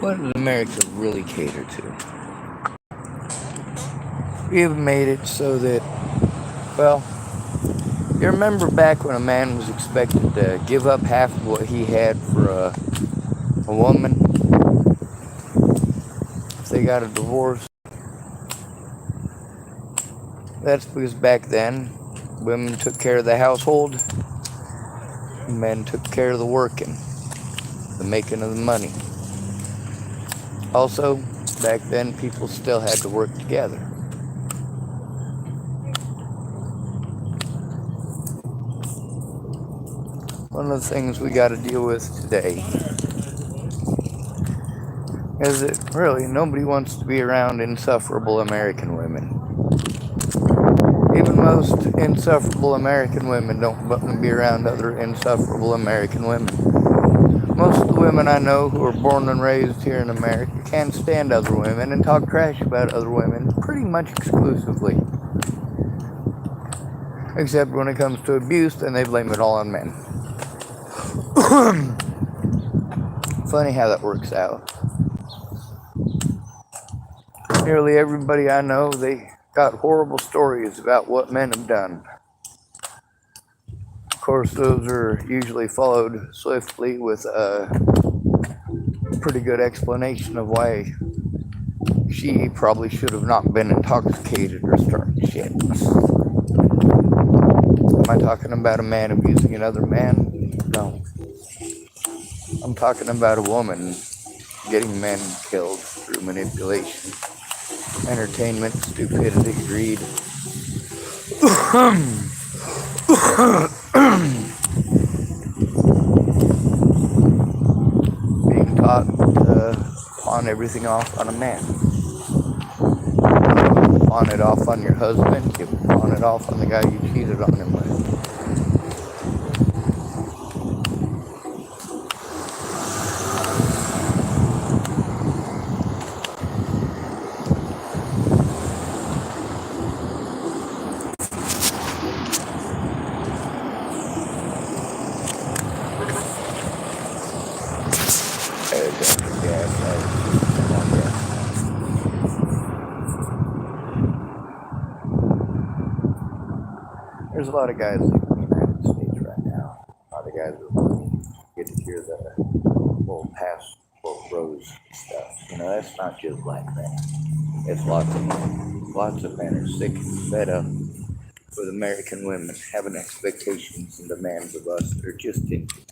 What did America really cater to? We have made it so that, well, you remember back when a man was expected to give up half of what he had for a woman if they got a divorce? That's because back then, women took care of the household, men took care of the working, the making of the money. Also, back then, people still had to work together. One of the things we got to deal with today is that really nobody wants to be around insufferable American women. Even most insufferable American women don't want to be around other insufferable American women. Most of the women I know who are born and raised here in America can't stand other women and talk trash about other women pretty much exclusively. Except when it comes to abuse, then they blame it all on men. Funny how that works out. Nearly everybody I know, they got horrible stories about what men have done. Of course, those are usually followed swiftly with a pretty good explanation of why she probably should have not been intoxicated or starting shit. Am I talking about a man abusing another man? No. I'm talking about a woman getting men killed through manipulation, entertainment, stupidity, greed. Being taught to pawn everything off on a man. Pawn it off on your husband, you pawn it off on the guy you cheated on him with. There's a lot of guys like in the United States right now. A lot of guys are get to hear the little past little rose stuff. That's not just black men. It's lots of men are sick and fed up with American women having expectations and demands of us that are just inhumane.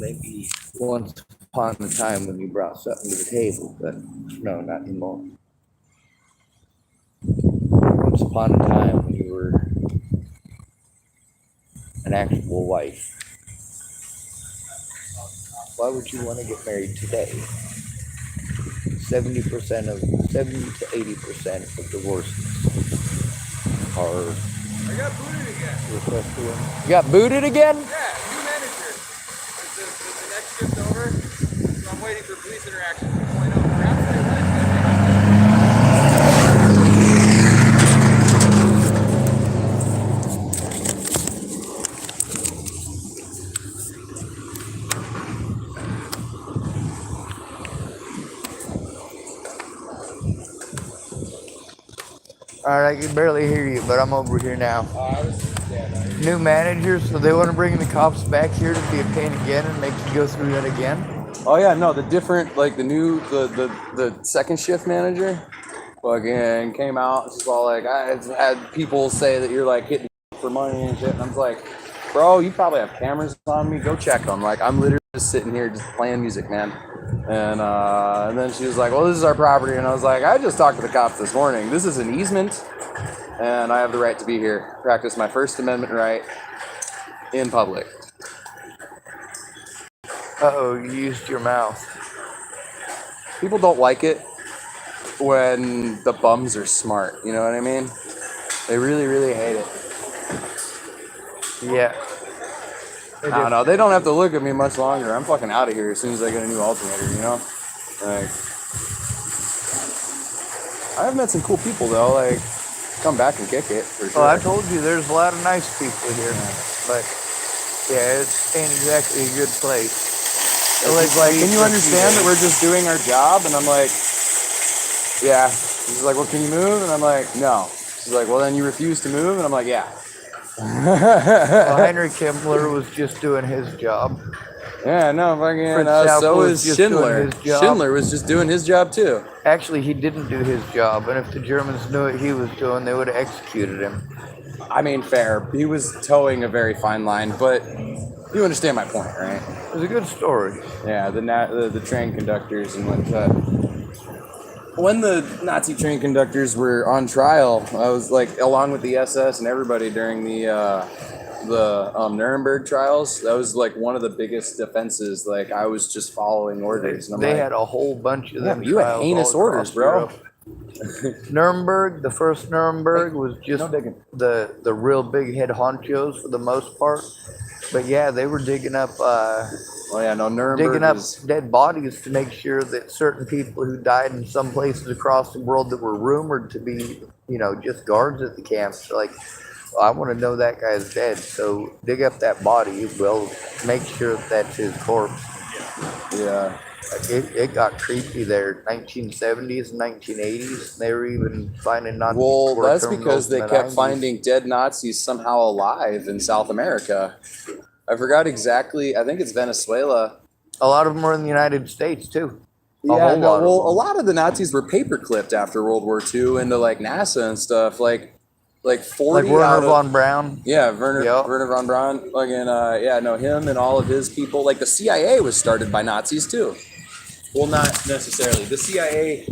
Maybe once upon a time when you brought something to the table, but no, not anymore. Once upon a time when you were an actual wife. Why would you want to get married today? 70 to 80% of divorces are. I got booted again. You got booted again? Yeah, new manager. The next shift over, so I'm waiting for police interaction 2.0. Perhaps I Alright, I can barely hear you, but I'm over here now. New managers, so they want to bring the cops back here to be a pain again and make you go through that again? Oh yeah, no, the second shift manager fucking came out. She's all like, I've had people say that you're like hitting for money and shit, and I'm like, bro, you probably have cameras on me. Go check them. Like, I'm literally just sitting here just playing music, man. And then she was like, well, this is our property. And I was like, I just talked to the cops this morning. This is an easement, and I have the right to be here, practice my First Amendment right in public. Uh-oh, you used your mouth. People don't like it when the bums are smart. You know what I mean? They really, really hate it. Yeah. I don't know. They don't have to look at me much longer. I'm fucking out of here as soon as I get a new alternator, Like, I've met some cool people, though. Like, come back and kick it, for sure. Well, I told you, there's a lot of nice people here. Yeah. But, yeah, it ain't exactly a good place. He's like, can you understand that we're just doing our job? And I'm like, yeah. He's like, well, can you move? And I'm like, no. She's like, well, then you refuse to move? And I'm like, yeah. Well, Heinrich Himmler was just doing his job. Yeah, no, fucking. Fritz So Sauer was was just doing Schindler. his job. Schindler was just doing his job too. Actually, he didn't do his job, and if the Germans knew what he was doing, they would have executed him. I mean, fair. He was towing a very fine line, but you understand my point, right? It was a good story. Yeah, the train conductors and when the Nazi train conductors were on trial, I was like, along with the SS and everybody during the Nuremberg trials, that was like one of the biggest defenses. Like I was just following orders. And I'm They like, had a whole bunch of them. you had trials heinous all orders, across bro. Europe. Nuremberg, the first Nuremberg was just no digging. the real big head honchos for the most part. But yeah, they were digging up Oh yeah, no, Nuremberg digging up was, dead bodies to make sure that certain people who died in some places across the world that were rumored to be, just guards at the camps, like, well, I want to know that guy's dead. So dig up that body. Well, make sure that that's his corpse. yeah. It got creepy there, 1970s and 1980s. They were even finding Nazi Well, war that's because terminals they in the kept 90s. finding dead Nazis somehow alive in South America. I forgot exactly. I think it's Venezuela. A lot of them were in the United States too. Yeah, whole no, lot of well, them. a lot of the Nazis were paper clipped after World War II into like NASA and stuff. Like 40 Like Werner out of, von Braun. yeah, Werner Yep. Werner von Braun. Him and all of his people. Like the CIA was started by Nazis too. Well, not necessarily. The CIA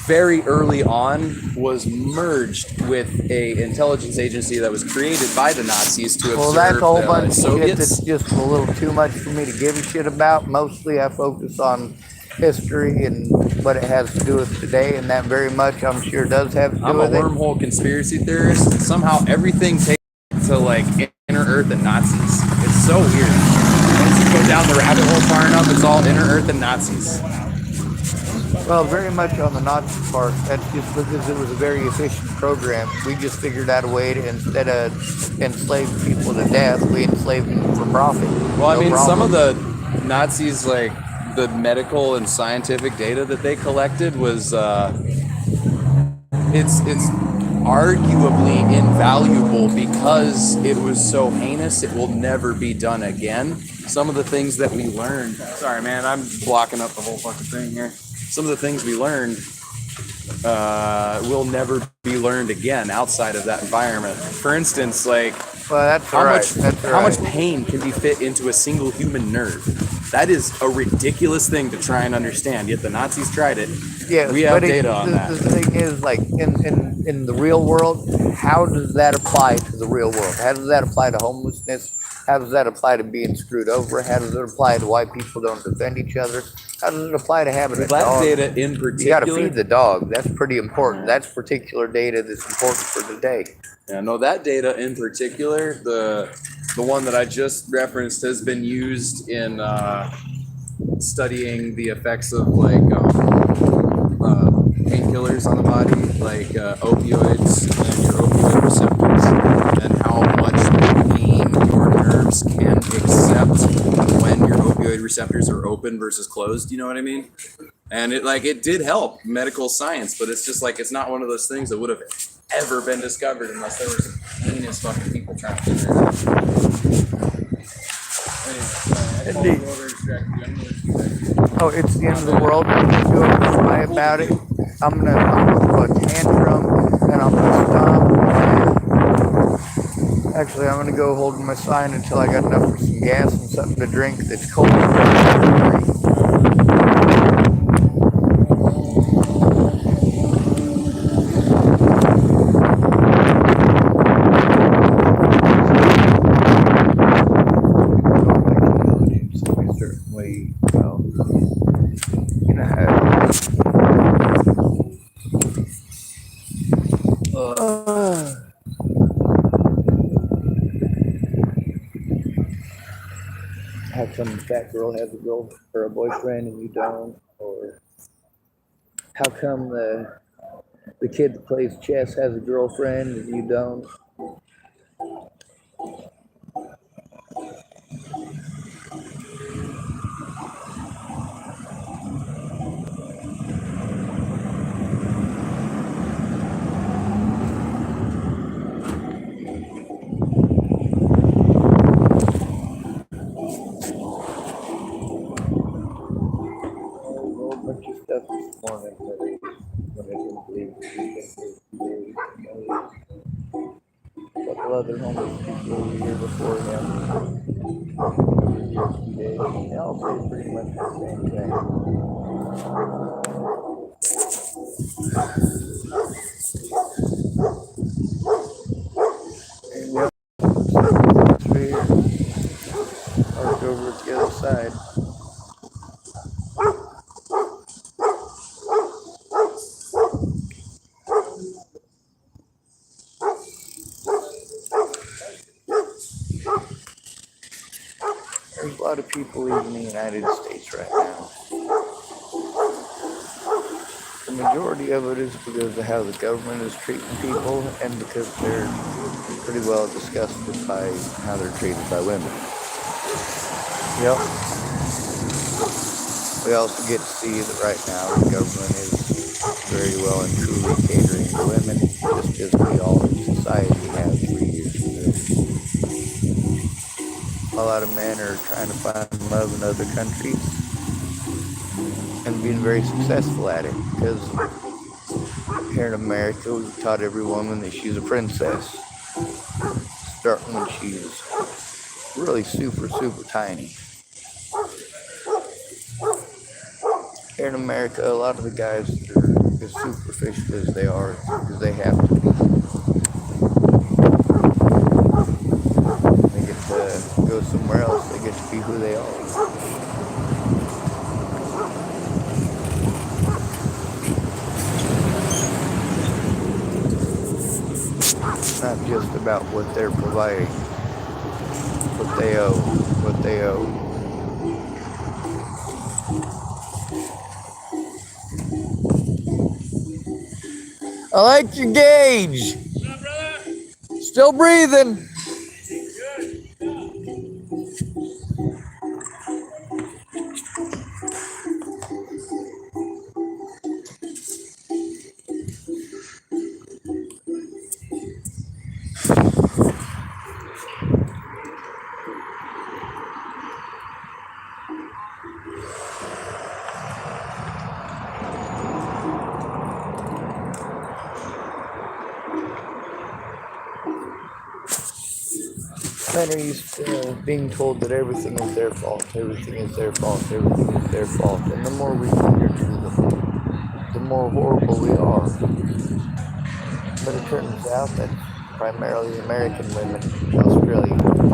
very early on was merged with a intelligence agency that was created by the Nazis to Well, observe that's a whole the bunch of shit Soviets. that's just a little too much for me to give a shit about. Mostly I focus on history and what it has to do with today, and that very much I'm sure does have to do I'm a with it. wormhole conspiracy theorist. Somehow everything takes to like Inner Earth and Nazis. It's so weird. Once you go down the rabbit hole far enough, it's all Inner Earth and Nazis. Well, very much on the Nazi part. That's just because it was a very efficient program. We just figured out a way to, instead of enslaving people to death, we enslaved them for profit. Well, I No mean, some problem. of the Nazis, like the medical and scientific data that they collected was, it's arguably invaluable because it was so heinous. It will never be done again. Some of the things that we learned. Sorry, man, I'm blocking up the whole fucking thing here. Some of the things we learned will never be learned again outside of that environment. For instance, like Well, that's all right. That's all how right. much pain can be fit into a single human nerve? That is a ridiculous thing to try and understand. Yet the Nazis tried it. Yes, We have but data on that. The thing is, like in the real world, how does that apply to the real world? How does that apply to homelessness? How does that apply to being screwed over? How does it apply to why people don't defend each other? How does it apply to having a That dog? data in You got particular. to feed the dog. That's pretty important. That's particular data that's important for today. Yeah, no, that data in particular, the one that I just referenced, has been used in studying the effects of like painkillers on the body, like opioids and your opioid receptors, and how much pain your nerves can accept when your opioid receptors are open versus closed. You know what I mean? And it did help medical science, but it's just like it's not one of those things that would have ever been discovered unless there were some heinous fucking people trying to figure it out. Anyway, Indeed. over Oh, it's the end of the world. I'm gonna go and cry about it. I'm gonna put a tantrum and I'm gonna stop. Actually, I'm gonna go hold my sign until I got enough for some gas and something to drink that's cold. Certainly, how come the fat girl has a girl or a boyfriend and you don't? Or how come the kid that plays chess has a girlfriend and you don't? stuff this morning that when I didn't believe it. A couple other homeless people were here before him. Over here a few days. They all say pretty much the same thing. And we have three here. Parked over at the other side. There's a lot of people leaving the United States right now. The majority of it is because of how the government is treating people and because they're pretty well disgusted by how they're treated by women. Yep. We also get to see that right now the government is very well and truly catering to women, just as we all in society have for years. A lot of men are trying to find love in other countries and being very successful at it, because here in America we've taught every woman that she's a princess, starting when she's really super tiny. Here in America, a lot of the guys that are as superficial as they are because they have to be. They get to go somewhere else, they get to be who they are. It's not just about what they're providing, what they owe. I like your gauge. What's up, brother? Still breathing. Men are used to being told that everything is their fault, everything is their fault, everything is their fault. And the more we cater to them, the more horrible we are. But it turns out that primarily American women, Australian women,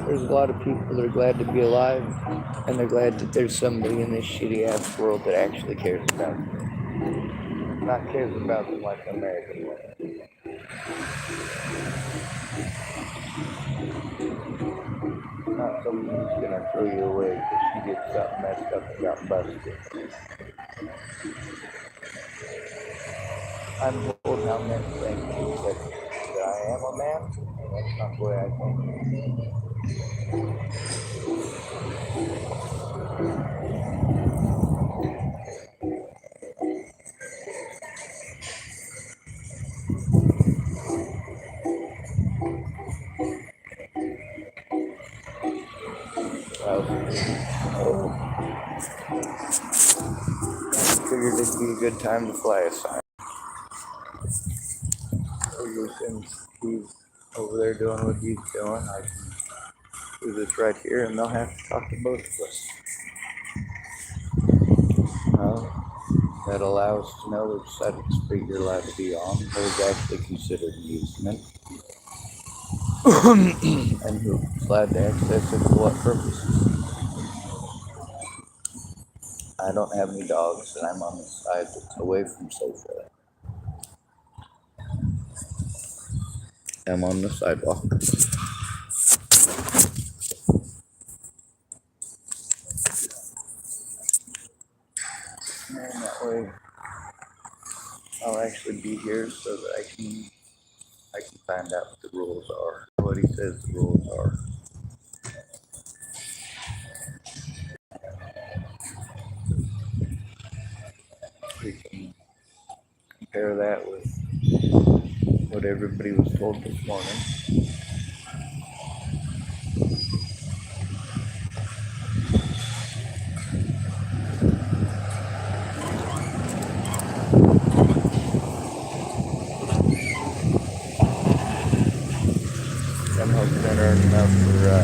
there's a lot of people that are glad to be alive, and they're glad that there's somebody in this shitty ass world that actually cares about them. Not cares about them like American women. Not someone who's gonna throw you away because she gets something messed up and got busted. I'm told how men think that I am a man, and that's not the way I think. Figured it'd be a good time to fly a sign. Since he's over there doing what he's doing, I can do this right here, and they'll have to talk to both of us. That allows to know which side of the street you're allowed to be on, what is actually considered amusement, and who's allowed to access it for what purposes. I don't have any dogs, and I'm on the side that's away from Sofa. I'm on the sidewalk. And that way, I'll actually be here so that I can find out what the rules are, what he says the rules are. compare that with what everybody was told this morning. I'm hoping to earn enough for a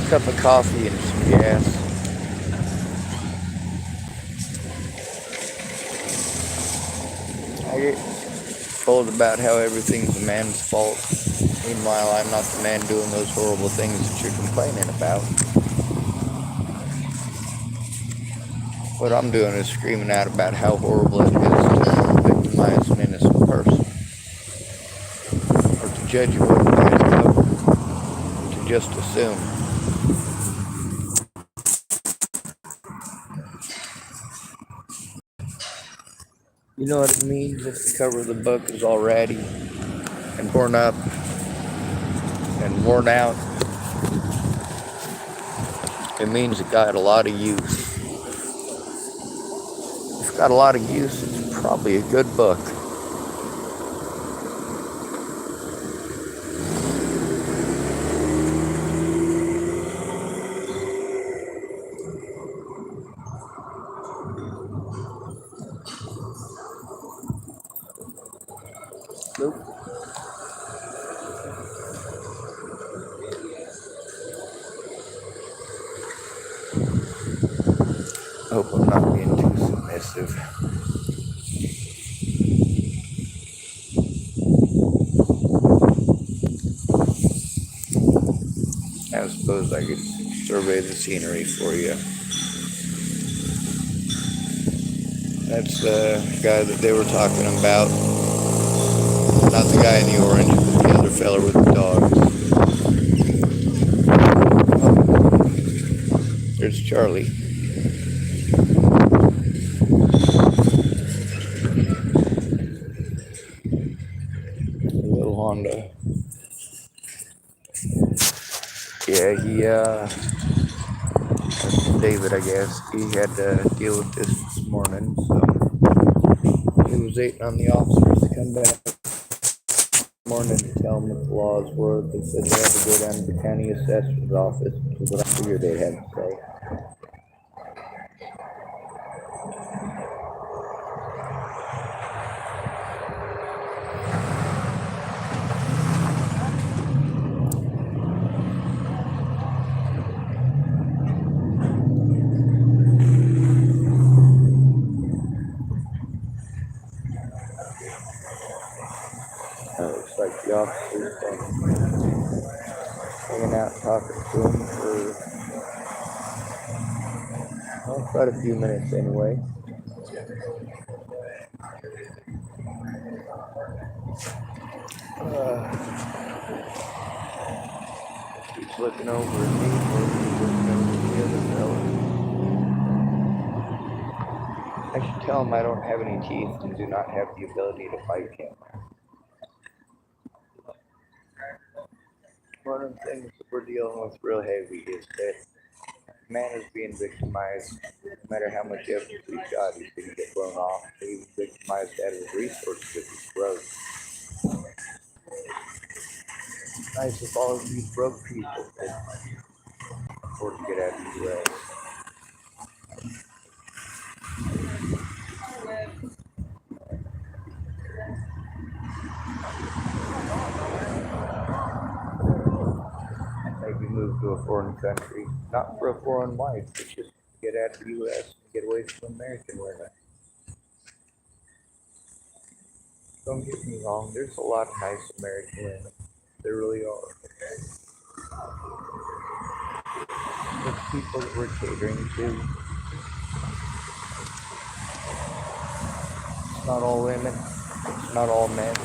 cup of coffee and some gas. I get told about how everything's a man's fault. Meanwhile, I'm not the man doing those horrible things that you're complaining about. What I'm doing is screaming out about how horrible it is to victimize an innocent person. Or to judge a book by its cover. To just assume. You know what it means if the cover of the book is all ratty and torn up and worn out? It means it got a lot of use. If it's got a lot of use, it's probably a good book. Nope. I hope I'm not being too submissive. I suppose I could survey the scenery for you. That's the guy that they were talking about. Not the guy in the orange, but the other fella with the dogs. There's Charlie. A little Honda. Yeah, David, I guess, he had to deal with this morning, so he was waiting on the officers to come back this morning to tell him what the laws were. They said they had to go down to the county assessor's office, which is what I figured they had to say. Looks like the officers been hanging out talking to him for quite a few minutes anyway. He's looking over at me or he's looking over at the other fella. I should tell him I don't have any teeth and do not have the ability to fight him. One of the things that we're dealing with real heavy is that man is being victimized. No matter how much evidence he's got, he's going to get blown off. He's victimized out of his resources if he's broke. It's nice if all of these broke people could afford to get out of the U.S. Maybe move to a foreign country, not for a foreign wife, but just to get out of the U.S. and get away from American women. Don't get me wrong, there's a lot of nice American women. There really are. There's people that we're catering to. It's not all women. It's not all men.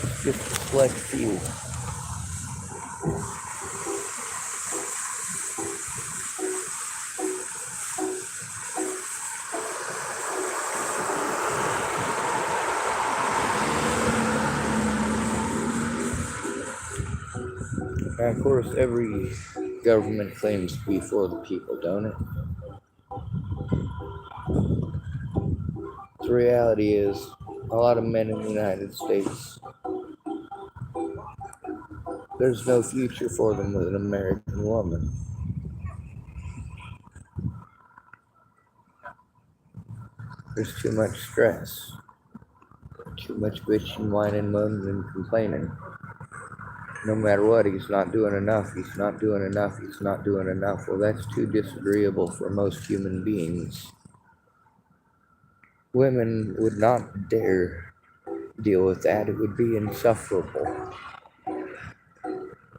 It's just a select few. And of course, every government claims to be for the people, don't it? It's the reality is, a lot of men in the United States, there's no future for them with an American woman. There's too much stress, too much bitching, whining, moaning, and complaining. No matter what, he's not doing enough, he's not doing enough, he's not doing enough. Well, that's too disagreeable for most human beings. Women would not dare deal with that. It would be insufferable.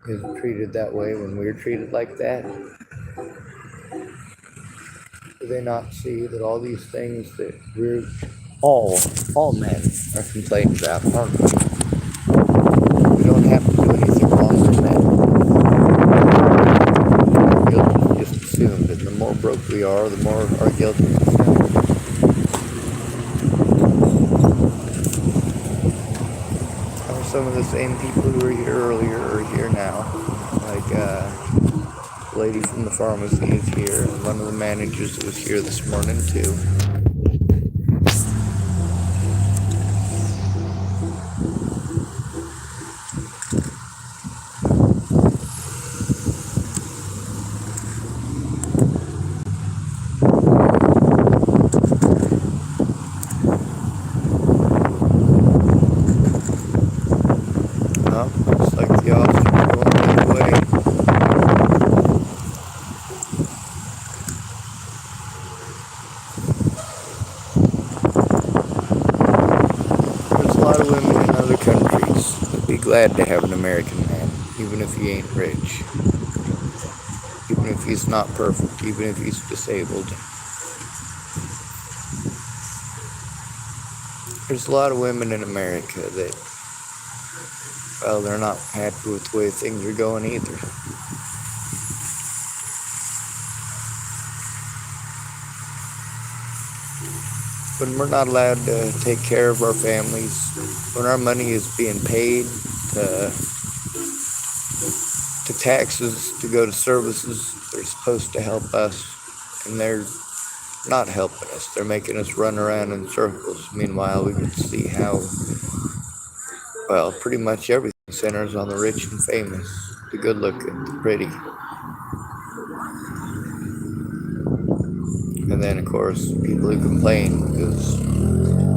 Isn't treated that way when we're treated like that? Do they not see that all these things that we're all men are complaining about aren't we? We don't have to do anything wrong for men. Guilt is just assumed, and the more broke we are, the more our guilt is assumed. Some of the same people who were here earlier are here now. Like, the lady from the pharmacy is here, and one of the managers was here this morning, too. Well, looks like the officer's going that way. There's a lot of women in other countries that'd be glad to have an American man, even if he ain't rich, even if he's not perfect, even if he's disabled. There's a lot of women in America that, well, they're not happy with the way things are going either. When we're not allowed to take care of our families, when our money is being paid to taxes, to go to services, they're supposed to help us, and they're not helping us. They're making us run around in circles. Meanwhile, we can see how, well, pretty much everything centers on the rich and famous, the good looking, the pretty. And then, of course, people who complain because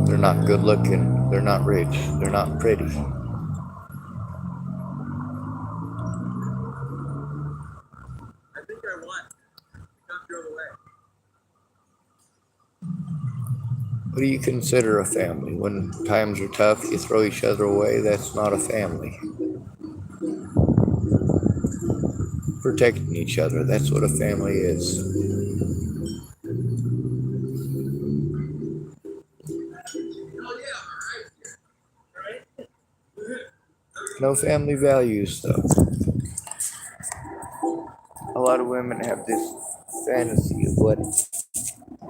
they're not good looking, they're not rich, they're not pretty. I think I won. Come the other way. What do you consider a family? When times are tough, you throw each other away, that's not a family. Protecting each other, that's what a family is. No family values, though. A lot of women have this fantasy of what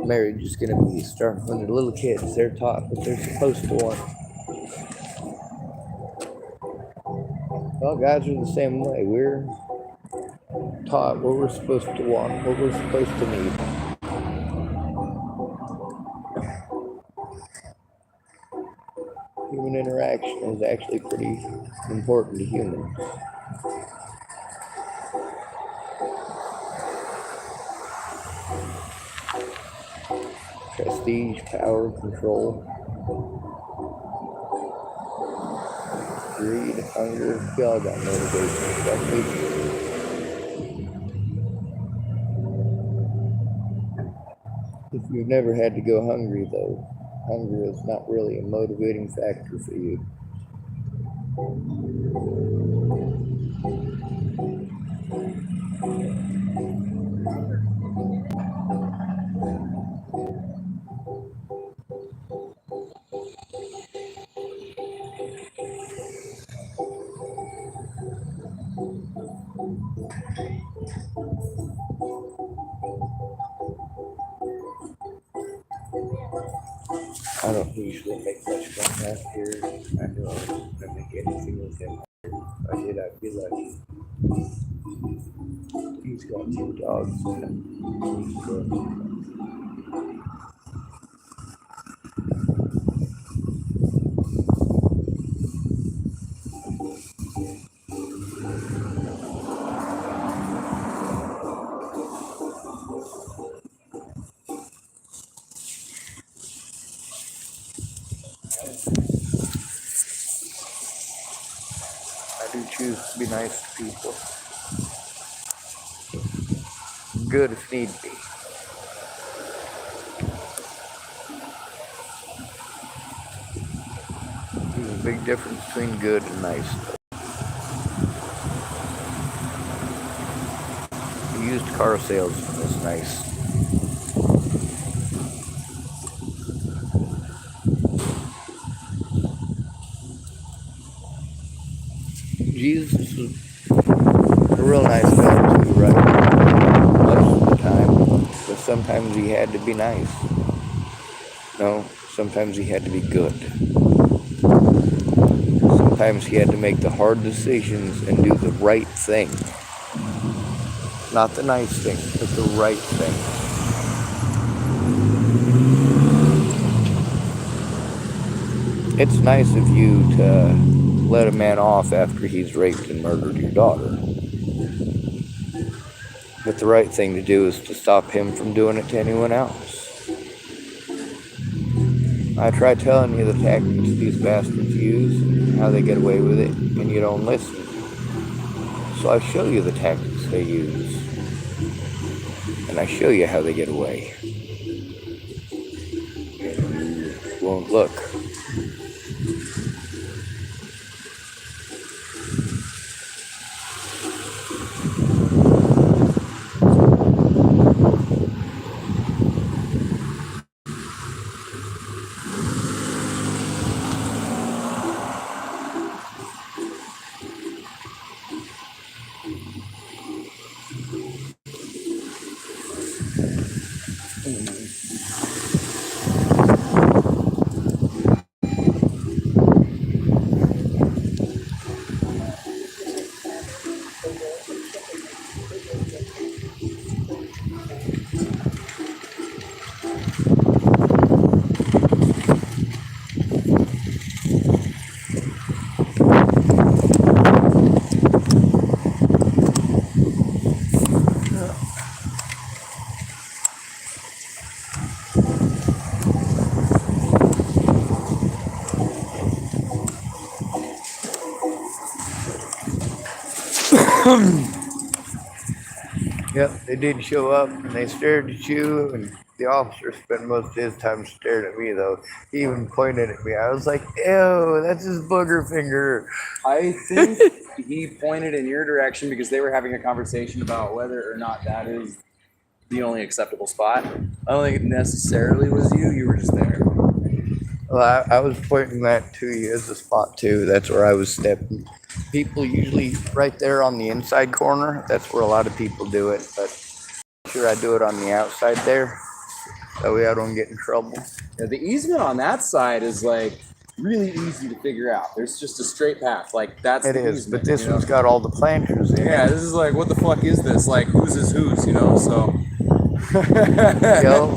marriage is going to be. Starting when they're little kids, they're taught what they're supposed to want. Well, guys are the same way. We're taught what we're supposed to want, what we're supposed to need. Human interaction is actually pretty important to humans. Prestige, power, control, greed, hunger, we all got motivations, don't we? If you've never had to go hungry, though, hunger is not really a motivating factor for you. I don't usually make much money out here. I know I don't make anything with him. If I did, I'd be lucky. He's got 2 dogs. He's good. I do choose to be nice to people. Good if need be. There's a big difference between good and nice. The used car salesman is nice. Jesus was a real nice guy too, right? Most of the time. But sometimes he had to be nice. No, sometimes he had to be good. Sometimes he had to make the hard decisions and do the right thing. Not the nice thing, but the right thing. It's nice of you to let a man off after he's raped and murdered your daughter. But the right thing to do is to stop him from doing it to anyone else. I try telling you the tactics these bastards use and how they get away with it, and you don't listen. So I show you the tactics they use. And I show you how they get away. And you won't look. Yep, they did show up and they stared at you, and the officer spent most of his time staring at me though. He even pointed at me. I was like, ew, that's his booger finger. I think he pointed in your direction because they were having a conversation about whether or not that is the only acceptable spot. I don't think it necessarily was you. You were just there. Well, I was pointing that to you as a spot too. That's where I was stepping. People usually right there on the inside corner. That's where a lot of people do it. But sure, I do it on the outside there. That way I don't get in trouble. Yeah, the easement on that side is like really easy to figure out. There's just a straight path. Like that's It the is, easement, but this you know? one's got all the planters in Yeah, it. this is like, what the fuck is this? Like, whose is whose, you know? So, Yo,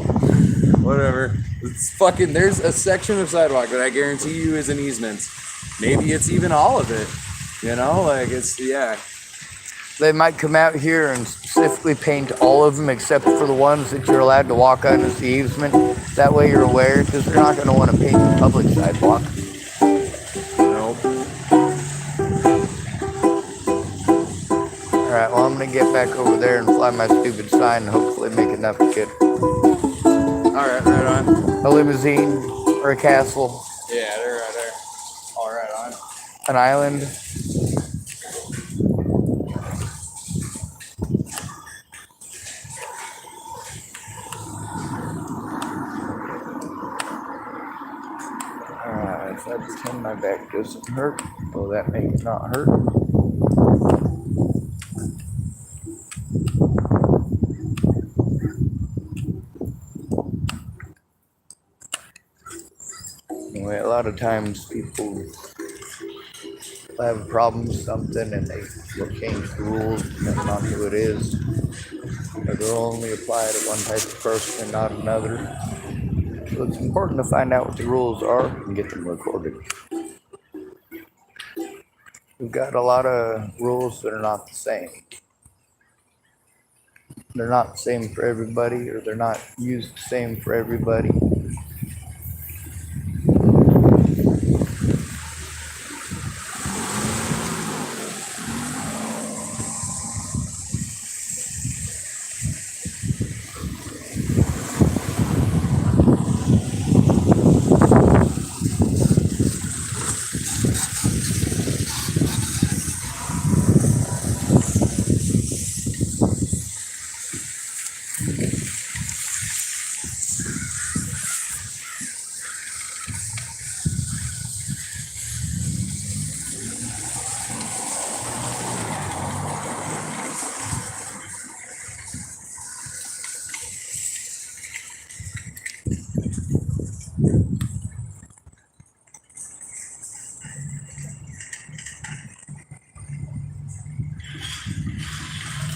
whatever. It's fucking, there's a section of sidewalk that I guarantee you is an easement. Maybe it's even all of it, you know? Like, it's, yeah. they might come out here and specifically paint all of them except for the ones that you're allowed to walk on as the easement. That way you're aware, because they're not going to want to paint the public sidewalk. Nope. Alright, well, I'm going to get back over there and fly my stupid sign and hopefully make enough to get Alright, right on. a limousine or a castle, Yeah, they're right there. All right on. an island. Alright, if I pretend my back doesn't hurt, will that make it not hurt? Anyway, a lot of times people have a problem with something and they will change the rules depending on who it is. Or they'll only apply to one type of person and not another. So it's important to find out what the rules are and get them recorded. We've got a lot of rules that are not the same. They're not the same for everybody, or they're not used the same for everybody.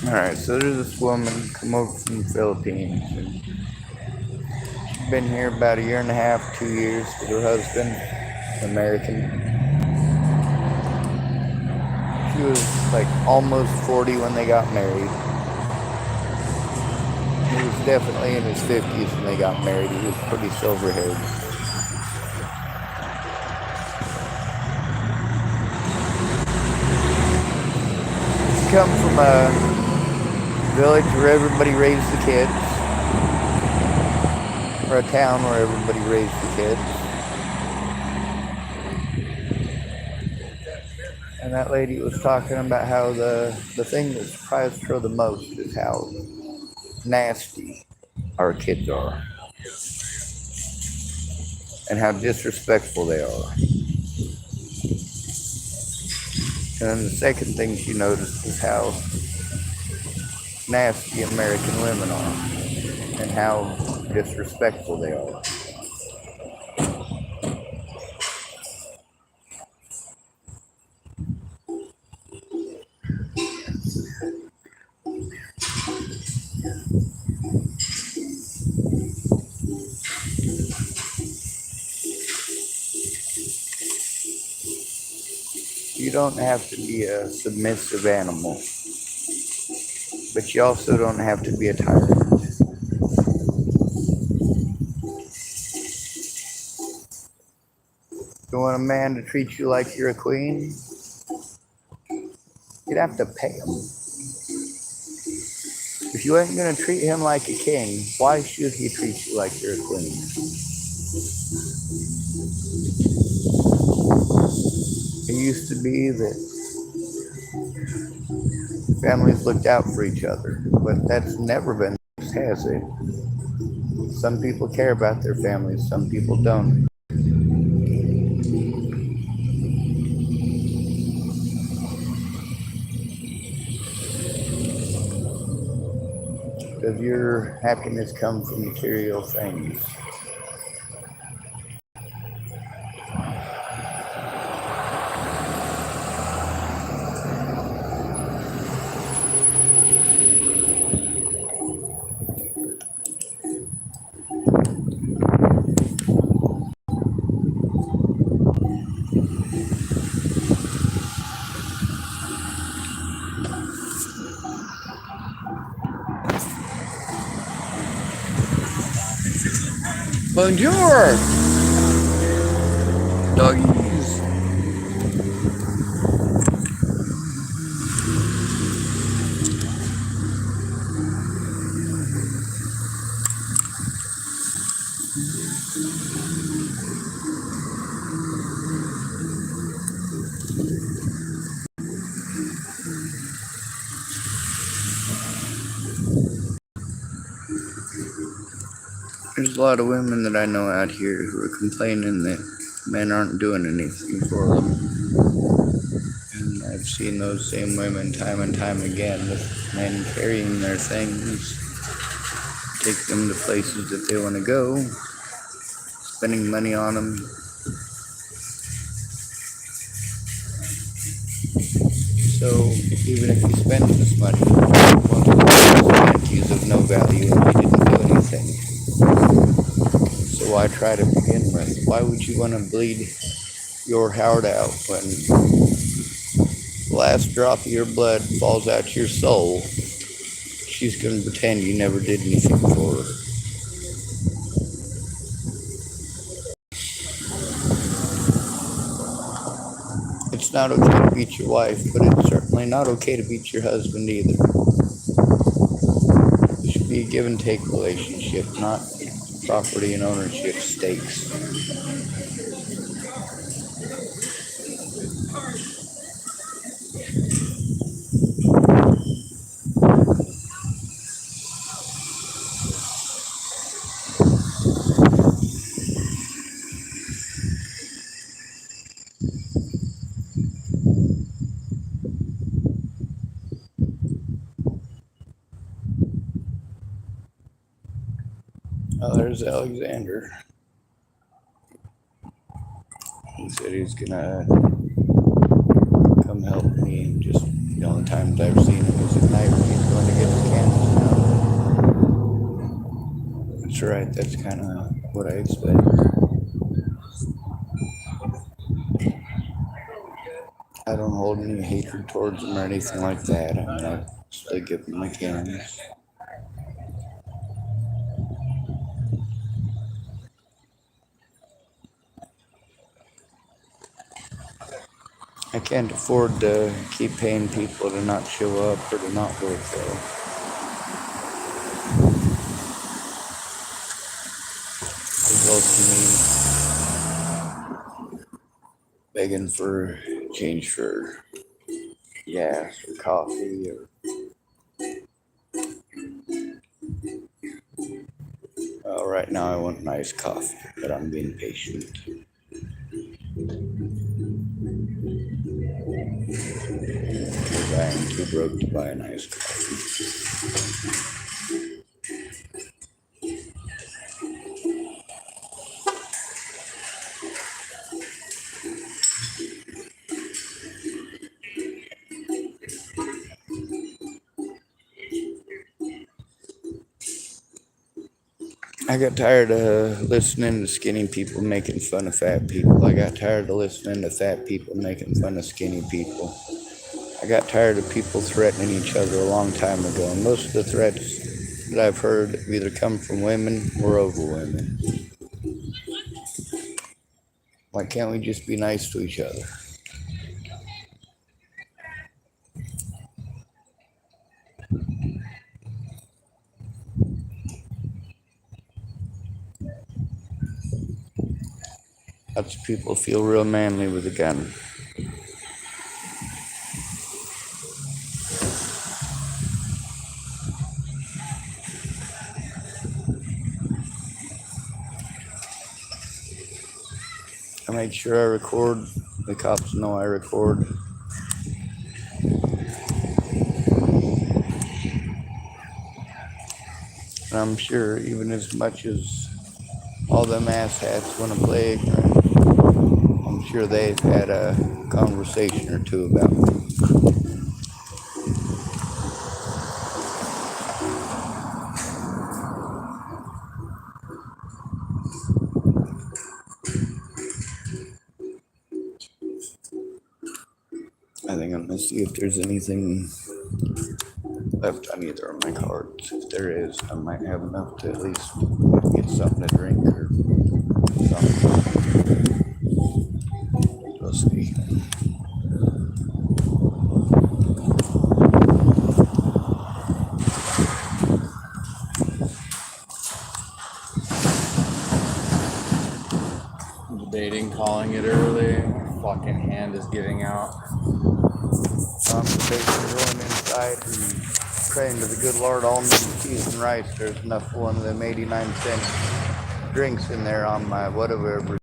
Alright, so there's this woman come over from the Philippines, and she's been here about a year and a half, 2 years with her husband, American. She was like almost 40 when they got married. He was definitely in his 50s when they got married. He was pretty silver-haired. She come from a village where everybody raised the kids, or a town where everybody raised the kids. And that lady was talking about how the thing that surprised her the most is how nasty our kids are and how disrespectful they are. And then the second thing she noticed was how nasty American women are and how disrespectful they are. You don't have to be a submissive animal, but you also don't have to be a tyrant. You want a man to treat you like you're a queen? You'd have to pay him. If you ain't gonna treat him like a king, why should he treat you like you're a queen? It used to be that families looked out for each other, but that's never been the case, has it? Some people care about their families, some people don't. Does your happiness come from material things? Bonjour, doggies. There's a lot of women that I know out here who are complaining that men aren't doing anything for them. And I've seen those same women time and time again with men carrying their things, take them to places that they want to go, spending money on them. So even if you spend this money, one of the is of no value and you didn't do anything. So why try to begin with? Why would you want to bleed your heart out when the last drop of your blood falls out your soul? She's going to pretend you never did anything for her. It's not okay to beat your wife, but it's certainly not okay to beat your husband either. It should be a give and take relationship, not property and ownership stakes. Oh, there's Alexander. He said he's gonna come help me. Just the only times I've seen him is at night when he's going right. That's kind of what I expect. I don't hold any hatred towards them or anything like that. I mean, I still give them my cans. I can't afford to keep paying people to not show up or to not work though. Results in me begging for change for gas or coffee or right now I want nice coffee, but I'm being patient. Because I am too broke to buy a nice coffee. I got tired of listening to skinny people making fun of fat people. I got tired of listening to fat people making fun of skinny people. I got tired of people threatening each other a long time ago, and most of the threats that I've heard have either come from women or over women. Why can't we just be nice to each other? Lots of people feel real manly with a gun. I make sure I record. The cops know I record. And I'm sure even as much as all them asshats want to play ignorant, I'm sure they've had a conversation or two about me. I think I'm gonna see if there's anything left on either of my cards. If there is, I might have enough to at least get something to drink or something. We'll see. Debating calling it early. My fucking hand is giving out. I'm debating going inside and praying to the good Lord all meat, cheese, and rice. There's enough for one of them 89-cent drinks in there on my whatever.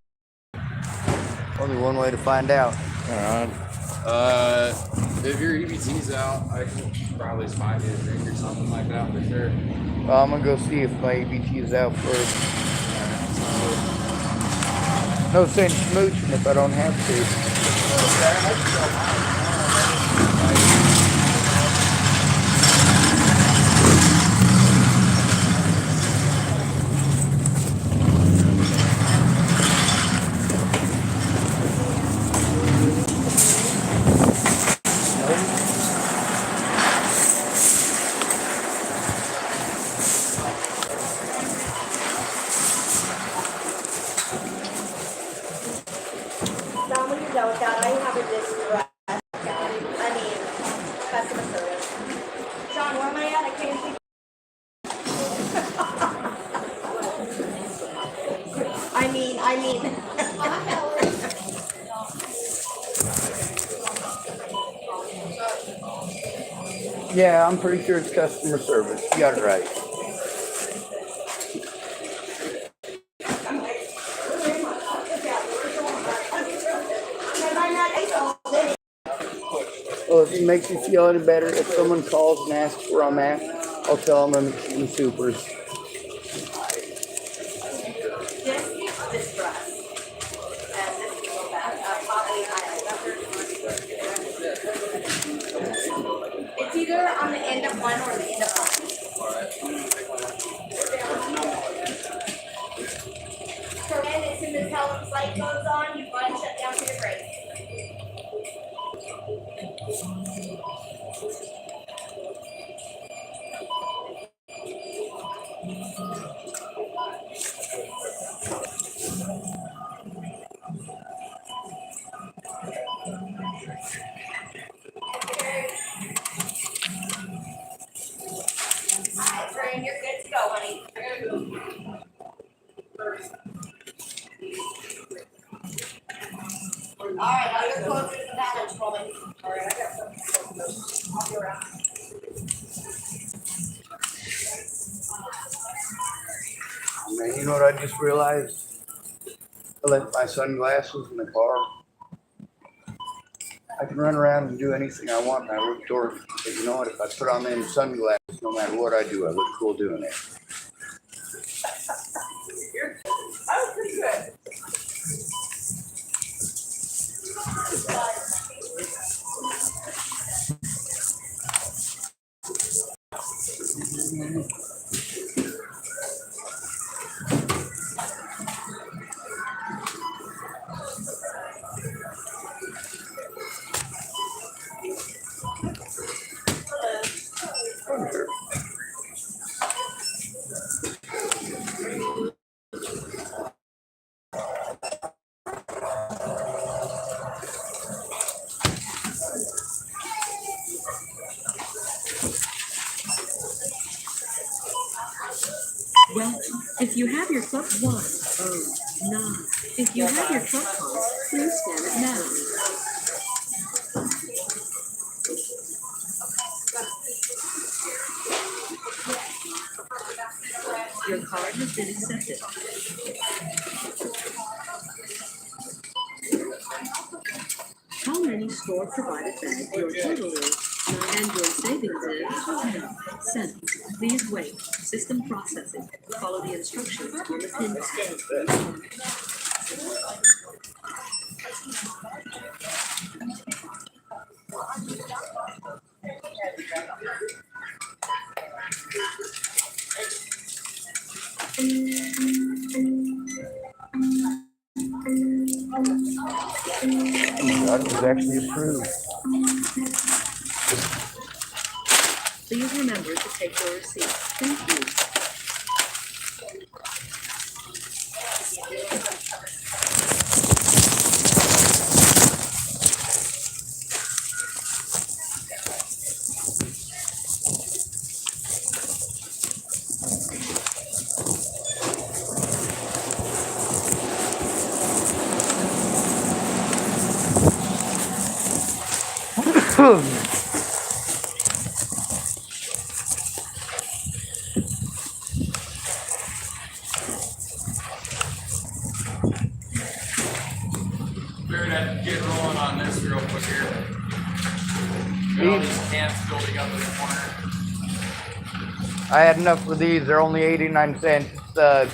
Only one way to find out. Alright. If your EBT's out, I can probably find you a drink or something like that for sure. Well, I'm gonna go see if my EBT is out first. No sense smooching if I don't have to. Now, when you're done with that, I have a distress. Customer service. Sean, where am I at? I can't see. I mean. Yeah, I'm pretty sure it's customer service. You got it right. Well, if it makes you feel any better, if someone calls and asks where I'm at, I'll tell them I'm in Supers. This distress. And this will go back. Probably it's either on the end of one or the end of one. Man, you know what I just realized? I left my sunglasses in the car. I can run around and do anything I want, and I look dorky. But you know what? If I put on them sunglasses, no matter what I do, I look cool doing it. I was pretty good. Well, if you have your club one, oh, nine. If you have your club card, please scan it now. Your card has been accepted. How many store-provided bags your total is, and your savings is 10 cents. Please wait. System processing. Follow the instructions on the pin pad. That was actually approved. Please remember to take your receipt. Thank you. Figured I'd get rolling on this real quick here. Got all these cans building up in the corner. I had enough for these. They're only 89 cents. It's the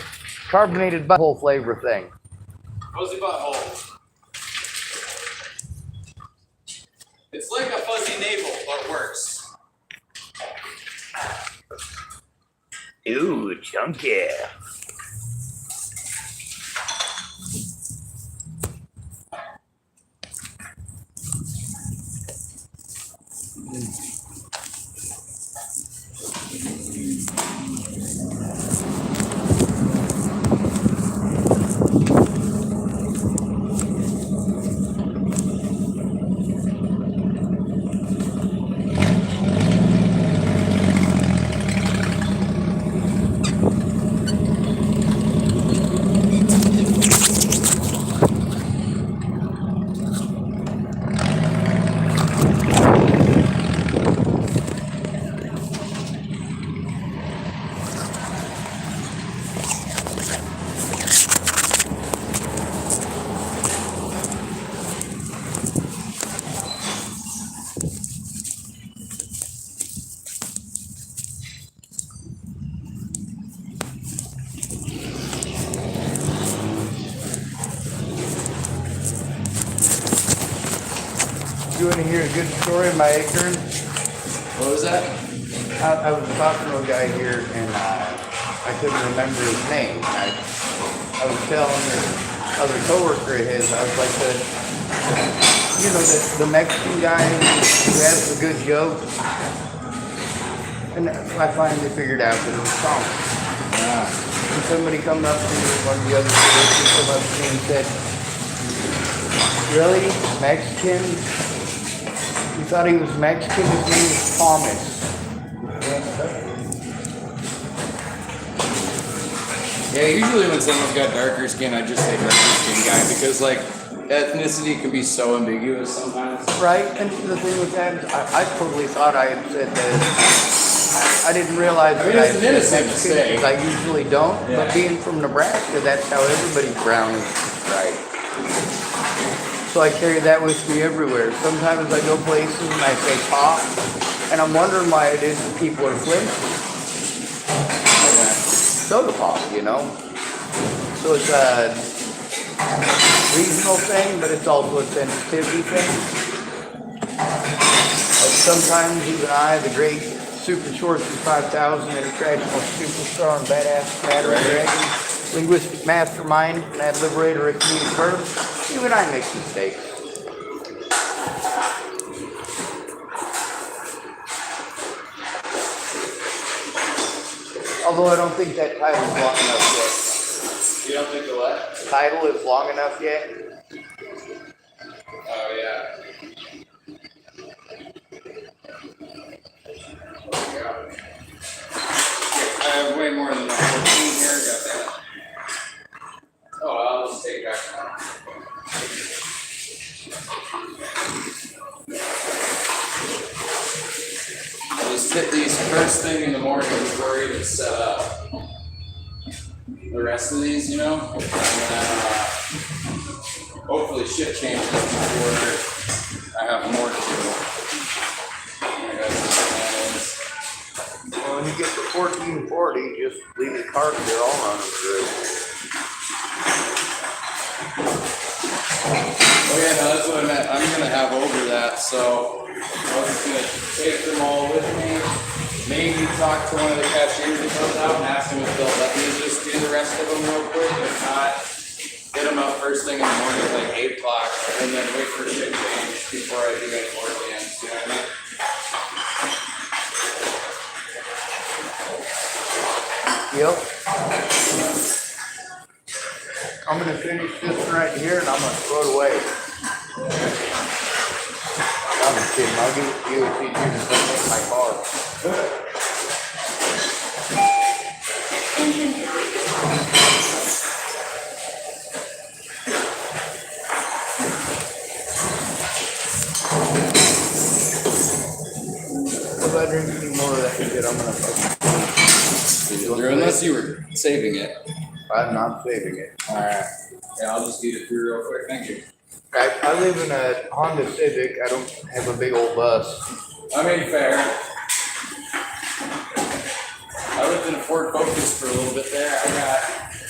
carbonated butthole flavor thing. Fuzzy butthole. It's like a fuzzy navel, but worse. Ooh, chunky. You want to hear a good story of my ignorance? What was that? I was talking to a guy here, and I couldn't remember his name. I was telling this other coworker of his, I was like, the Mexican guy who has the good jokes. And I finally figured out that it was Tom. And somebody come up to me, one of the other coworkers come up to me and said, "Really? Mexican? You thought he was Mexican? His name was Thomas." Yeah, usually when someone's got darker skin, I just say darker skin guy because, like, ethnicity can be so ambiguous sometimes. Right, and the thing with that is, I totally thought I had said that. I didn't realize I mean, that it's I an had said innocent Mexican, because mistake. I usually don't. Yeah. But being from Nebraska, that's how everybody's brown is. Right. So I carry that with me everywhere. Sometimes I go places and I say pop, and I'm wondering why it is that people are flinching. Soda pop, you know? So it's a regional thing, but it's also a sensitivity thing. Like sometimes even I, the great Super Shorts 5000 international superstar and badass commander of dragons, linguistic mastermind, and that liberator of comedic verbs, even I make mistakes. Although I don't think that title is long enough You don't think the what? yet. Title is long enough yet. Oh yeah. I have way more than 14 here. Got that. Oh, I'll just take back one. I just hit these first thing in the morning before I even set up. The rest of these, you know, and then hopefully shit changes before I have more to do. I got some plans. Well, when you get to 1440, just leave the cart there all running through. Oh yeah, no, that's what I meant. I'm gonna have over that, so I was just gonna take them all with me. Maybe talk to one of the cashiers that comes out and ask them if they'll let me just do the rest of them real quick. If not, get them up first thing in the morning at like 8 o'clock, and then wait for shit change before I do any more plans. You know what I mean? Yep. I'm gonna finish this one right here and I'm gonna throw it away. I'm just kidding. I'll give it to you if you just don't make my car. If I drink any more of that shit, I'm gonna fucking. Or unless you were saving it. I'm not saving it. Alright. Yeah, I'll just eat it through real quick. Thank you. I live in a Honda Civic. I don't have a big old bus. I mean, fair. I lived in a Ford Focus for a little bit there. I got,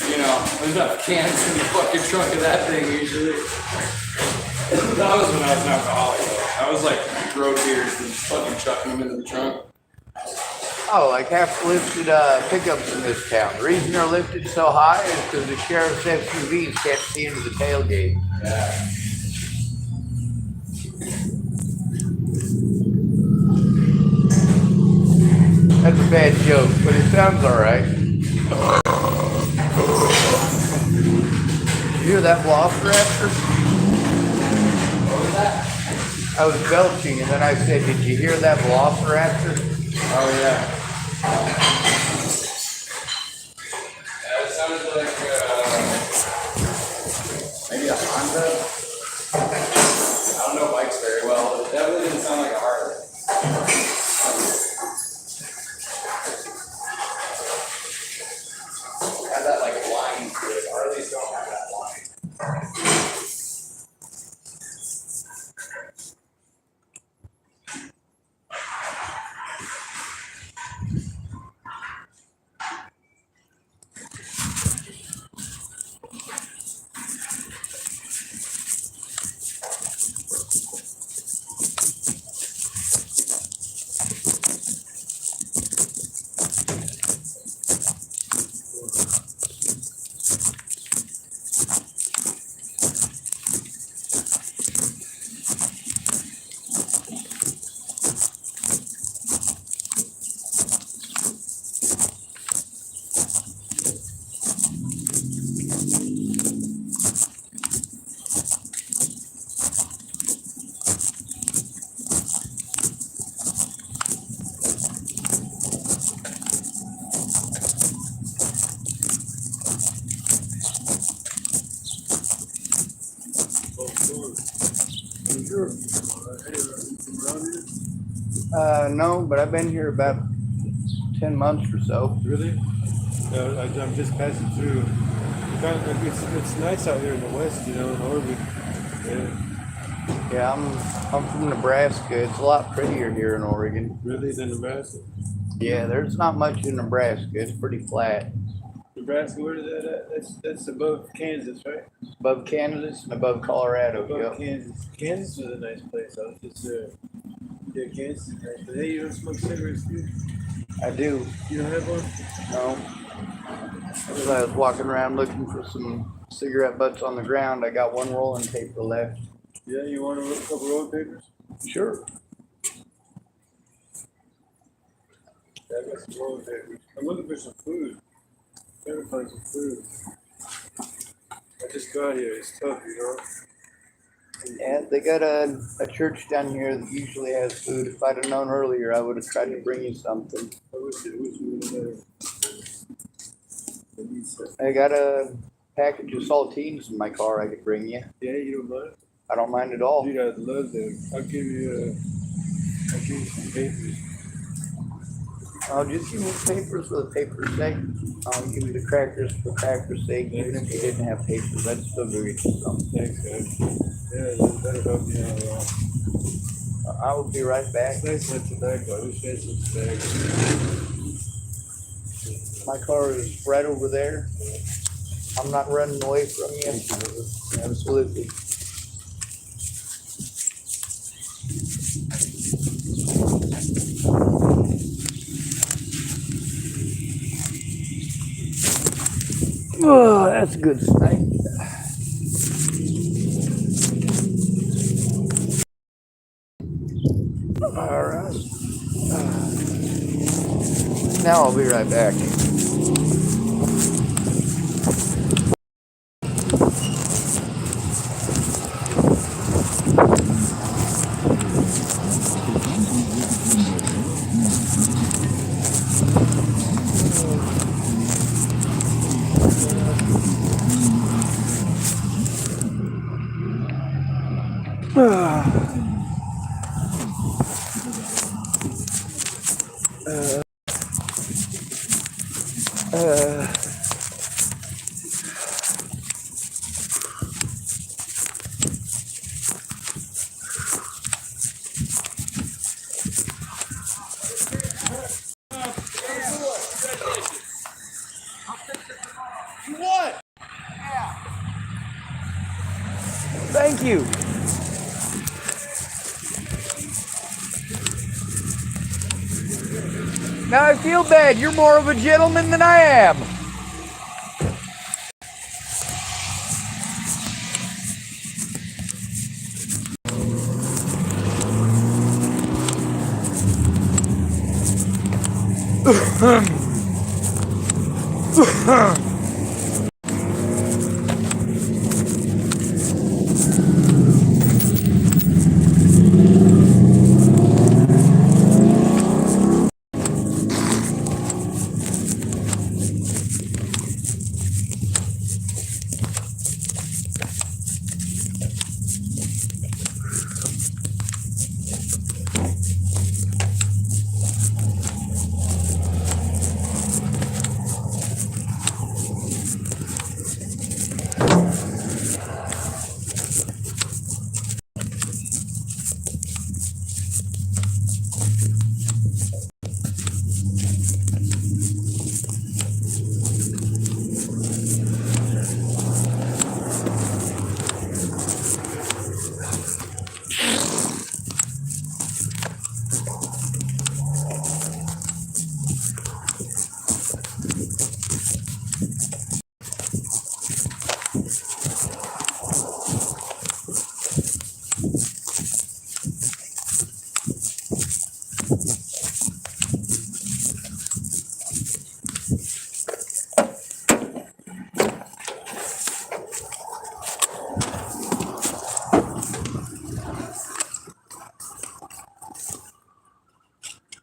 you know, enough cans in the fucking trunk of that thing usually. That was when I was an alcoholic though. I was like throw beers and fucking chucking them into the trunk. Oh, like half lifted pickups in this town. The reason they're lifted so high is because the sheriff's SUVs can't see into the tailgate. Yeah. That's a bad joke, but it sounds alright. You hear that velociraptor? What was that? I was belching and then I said, did you hear that velociraptor? Oh yeah. Yeah, it sounded like maybe a Honda. I don't know bikes very well. It definitely didn't sound like a Harley. Had that like line to it. Harleys don't have that line. No, but I've been here about 10 months or so. Really? No, I'm just passing through. It's nice out here in the west, in Oregon. Yeah. Yeah, I'm from Nebraska. It's a lot prettier here in Oregon. Really, than Nebraska? Yeah, there's not much in Nebraska. It's pretty flat. Nebraska, where is that at? That's above Kansas, right? Above Kansas and above Colorado. Above Yep. Kansas. Kansas was a nice place. I was just there. Yeah, Kansas is nice. But hey, you don't smoke cigarettes, dude? I do. You don't have one? No. As I was walking around looking for some cigarette butts on the ground, I got one rolling paper left. Yeah, you want a couple roll papers? Sure. Yeah, I got some roll papers. I'm looking for some food. Trying to find some food. I just got here. It's tough, Yeah, they got a church down here that usually has food. If I'd have known earlier, I would have tried to bring you something. I wish you would have there. I need some. I got a package of saltines in my car I could bring you. Yeah, you don't mind? I don't mind at all. Dude, I'd love them. I'll give you some papers. Oh, just give me papers for the paper's sake. I'll give you the crackers for crackers' sake. Even if you didn't have papers, I'd still give you some. Thanks, guys. Yeah, that'll help me out a lot. I will be right back. It's nice to have tobacco. I wish I had some tobacco. My car is right over there. I'm not running away from you. Absolutely. Oh, that's a good sight. All right. Now I'll be right back. Thank you. Now I feel bad. You're more of a gentleman than I am.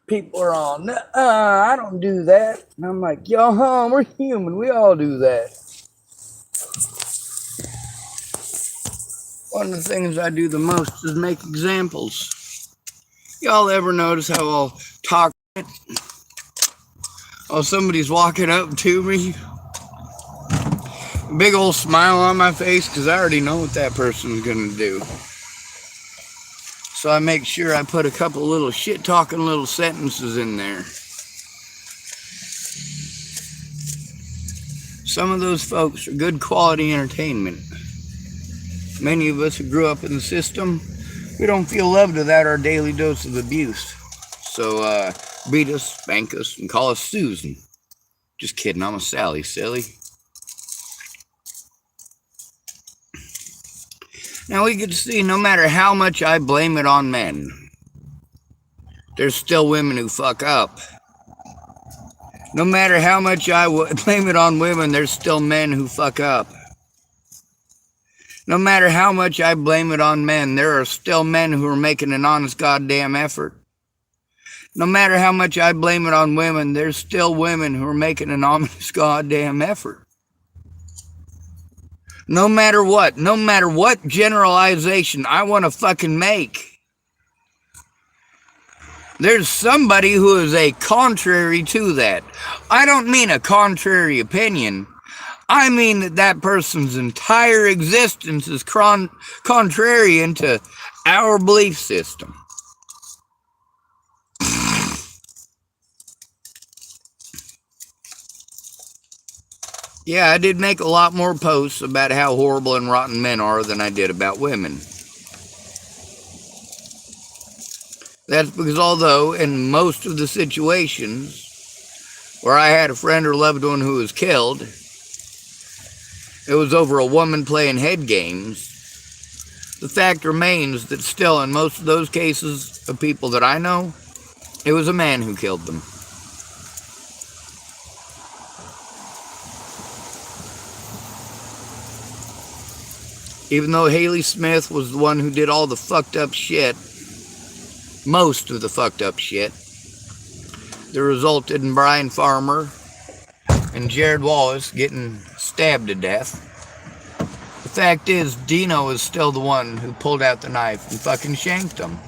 People are on, I don't do that. And I'm like, yo, we're human. We all do that. One of the things I do the most is make examples. Y'all ever notice how I'll talk? Oh, somebody's walking up to me. Big old smile on my face because I already know what that person's going to do. So I make sure I put a couple little shit-talking little sentences in there. Some of those folks are good quality entertainment. Many of us who grew up in the system, we don't feel loved without our daily dose of abuse. So beat us, spank us, and call us Susan. Just kidding, I'm a Sally, silly. Now we get to see no matter how much I blame it on men, there's still women who fuck up. No matter how much I blame it on women, there's still men who fuck up. No matter how much I blame it on men, there are still men who are making an honest goddamn effort. No matter how much I blame it on women, there's still women who are making an honest goddamn effort. No matter what generalization I want to fucking make, there's somebody who is a contrary to that. I don't mean a contrary opinion. I mean that that person's entire existence is contrarian to our belief system. Yeah, I did make a lot more posts about how horrible and rotten men are than I did about women. That's because although in most of the situations where I had a friend or loved one who was killed, it was over a woman playing head games, the fact remains that still in most of those cases of people that I know, it was a man who killed them. Even though Haley Smith was the one who did all the fucked up shit, most of the fucked up shit, that resulted in Brian Farmer and Jared Wallace getting stabbed to death. The fact is, Dino is still the one who pulled out the knife and fucking shanked him.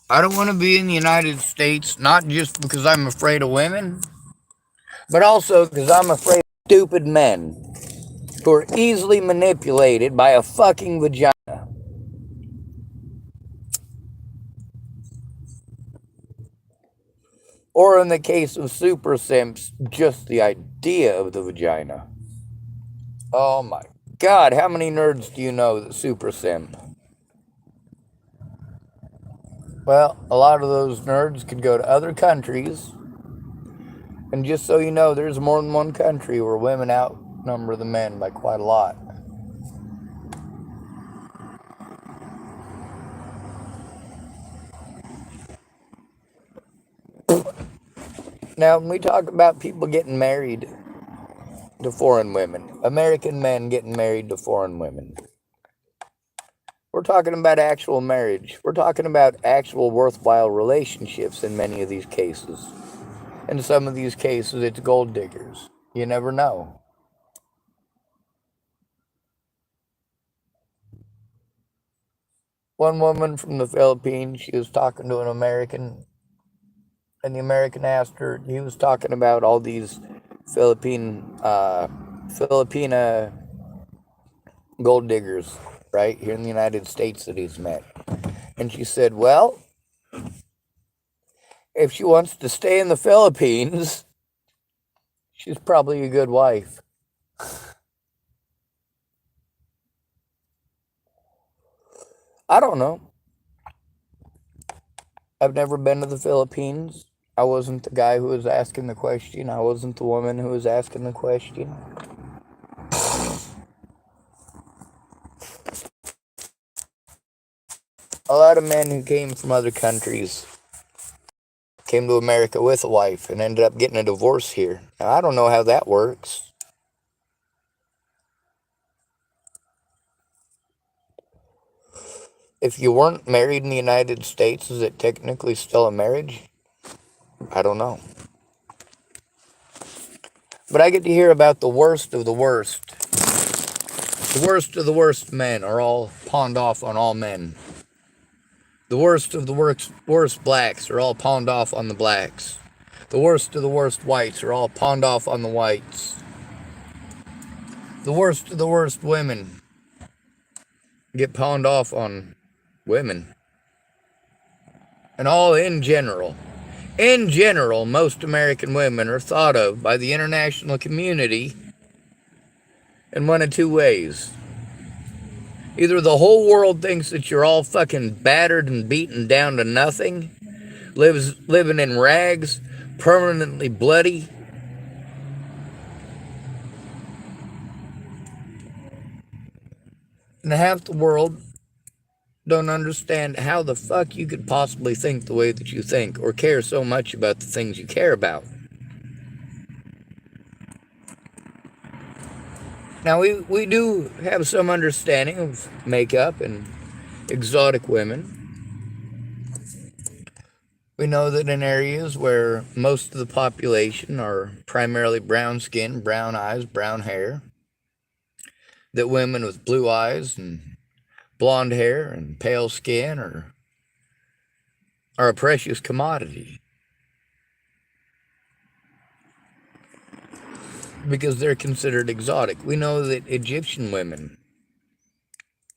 I don't want to be in the United States, not just because I'm afraid of women, but also because I'm afraid of stupid men who are easily manipulated by a fucking vagina. Or in the case of super simps, just the idea of the vagina. Oh my God, how many nerds do you know that super simp? Well, a lot of those nerds could go to other countries. And just so you know, there's more than one country where women outnumber the men by quite a lot. Now, when we talk about people getting married to foreign women, American men getting married to foreign women, we're talking about actual marriage. We're talking about actual worthwhile relationships in many of these cases. In some of these cases, it's gold diggers. You never know. One woman from the Philippines, she was talking to an American, and the American asked her, he was talking about all these Filipina gold diggers, right, here in the United States that he's met. And she said, well, if she wants to stay in the Philippines, she's probably a good wife. I don't know. I've never been to the Philippines. I wasn't the guy who was asking the question. I wasn't the woman who was asking the question. A lot of men who came from other countries came to America with a wife and ended up getting a divorce here. Now, I don't know how that works. If you weren't married in the United States, is it technically still a marriage? I don't know. But I get to hear about the worst of the worst The worst of the worst men are all pawned off on all men. The worst of the worst blacks are all pawned off on the blacks. The worst of the worst whites are all pawned off on the whites. The worst of the worst women get pawned off on women. And all in general. In general, most American women are thought of by the international community in one of two ways. Either the whole world thinks that you're all fucking battered and beaten down to nothing, living in rags, permanently bloody, and half the world don't understand how the fuck you could possibly think the way that you think or care so much about the things you care about. Now, we do have some understanding of makeup and exotic women. We know that in areas where most of the population are primarily brown skin, brown eyes, brown hair, that women with blue eyes and blonde hair and pale skin are a precious commodity. Because they're considered exotic. We know that Egyptian women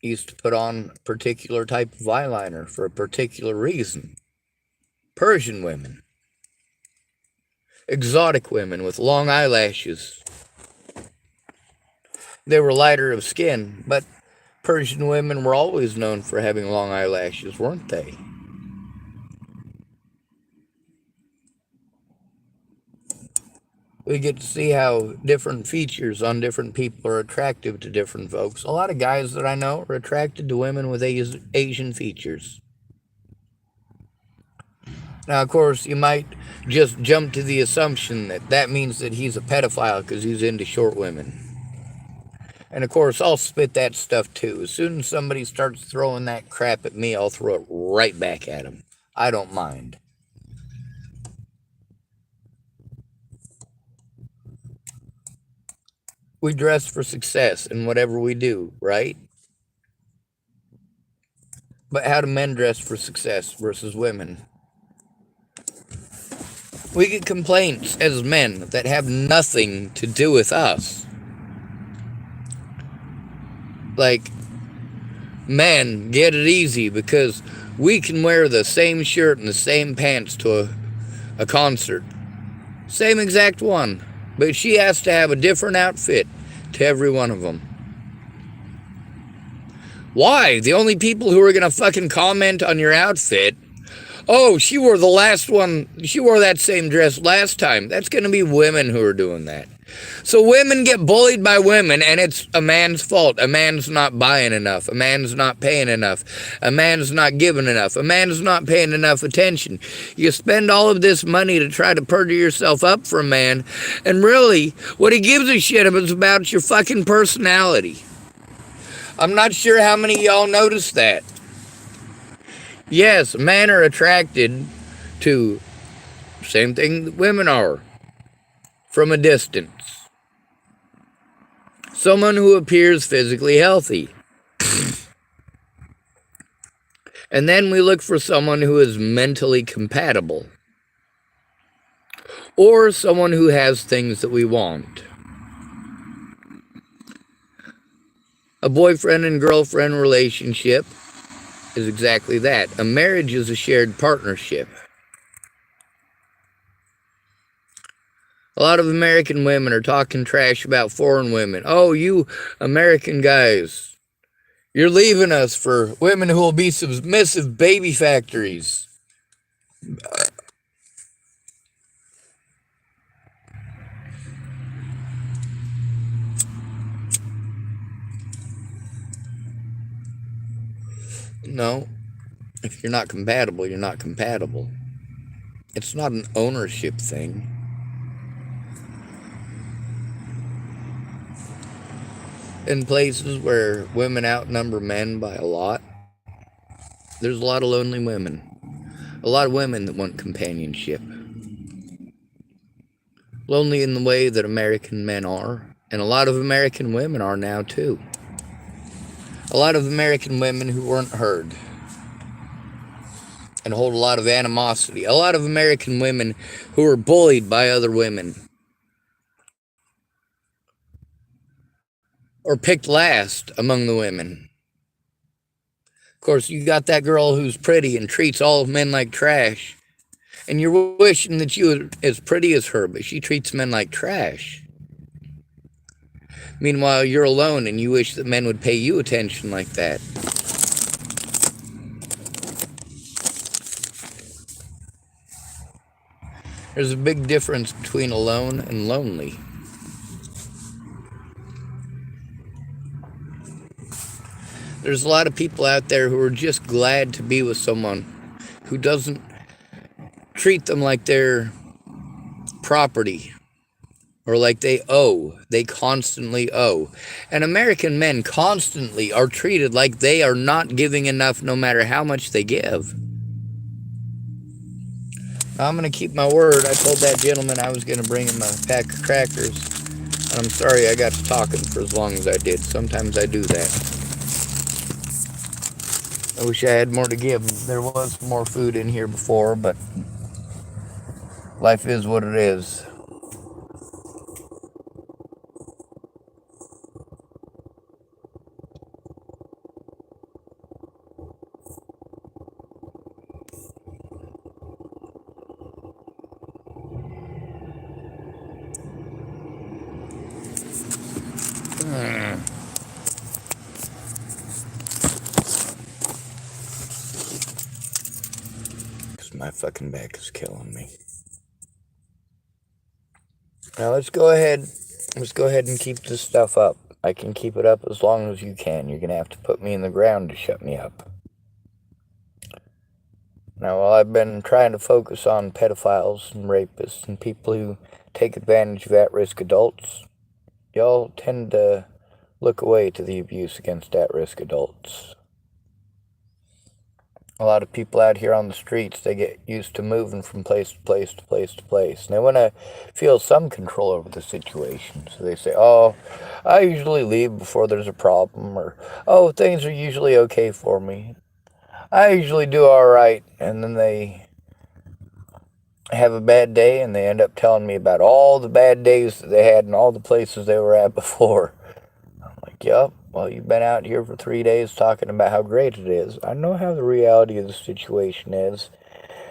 used to put on a particular type of eyeliner for a particular reason. Persian women. Exotic women with long eyelashes. They were lighter of skin, but Persian women were always known for having long eyelashes, weren't they? We get to see how different features on different people are attractive to different folks. A lot of guys that I know are attracted to women with Asian features. Now, of course, you might just jump to the assumption that that means that he's a pedophile because he's into short women. And, of course, I'll spit that stuff, too. As soon as somebody starts throwing that crap at me, I'll throw it right back at them. I don't mind. We dress for success in whatever we do, right? But how do men dress for success versus women? We get complaints as men that have nothing to do with us. Like, men, get it easy because we can wear the same shirt and the same pants to a concert. Same exact one. But she has to have a different outfit to every one of them. Why? The only people who are going to fucking comment on your outfit, oh, she wore the last one, she wore that same dress last time. That's going to be women who are doing that. So women get bullied by women, and it's a man's fault. A man's not buying enough. A man's not paying enough. A man's not giving enough. A man's not paying enough attention. You spend all of this money to try to perjure yourself up for a man, and really, what he gives a shit is about your fucking personality. I'm not sure how many of y'all noticed that. Yes, men are attracted to same thing that women are from a distance. Someone who appears physically healthy. And then we look for someone who is mentally compatible. Or someone who has things that we want. A boyfriend and girlfriend relationship is exactly that. A marriage is a shared partnership. A lot of American women are talking trash about foreign women. Oh, you American guys, you're leaving us for women who will be submissive baby factories. No, if you're not compatible, you're not compatible. It's not an ownership thing. In places where women outnumber men by a lot, there's a lot of lonely women. A lot of women that want companionship. Lonely in the way that American men are, and a lot of American women are now too. A lot of American women who weren't heard and hold a lot of animosity. A lot of American women who were bullied by other women or picked last among the women. Of course, you got that girl who's pretty and treats all men like trash. And you're wishing that you were as pretty as her, but she treats men like trash. Meanwhile, you're alone and you wish that men would pay you attention like that. There's a big difference between alone and lonely. There's a lot of people out there who are just glad to be with someone who doesn't treat them like they're property or like they owe. They constantly owe. And American men constantly are treated like they are not giving enough no matter how much they give. I'm going to keep my word. I told that gentleman I was going to bring him a pack of crackers. And I'm sorry I got to talking for as long as I did. Sometimes I do that. I wish I had more to give him. There was more food in here before, but life is what it is. My fucking back is killing me. Now let's go ahead and keep this stuff up. I can keep it up as long as you can. You're gonna have to put me in the ground to shut me up. Now, while I've been trying to focus on pedophiles and rapists and people who take advantage of at-risk adults, y'all tend to look away to the abuse against at-risk adults. A lot of people out here on the streets, they get used to moving from place to place to place to place. And they want to feel some control over the situation. So they say, oh, I usually leave before there's a problem. Or, oh, things are usually okay for me. I usually do all right. And then they have a bad day and they end up telling me about all the bad days that they had and all the places they were at before. I'm like, yep. Well, you've been out here for 3 days talking about how great it is. I know how the reality of the situation is.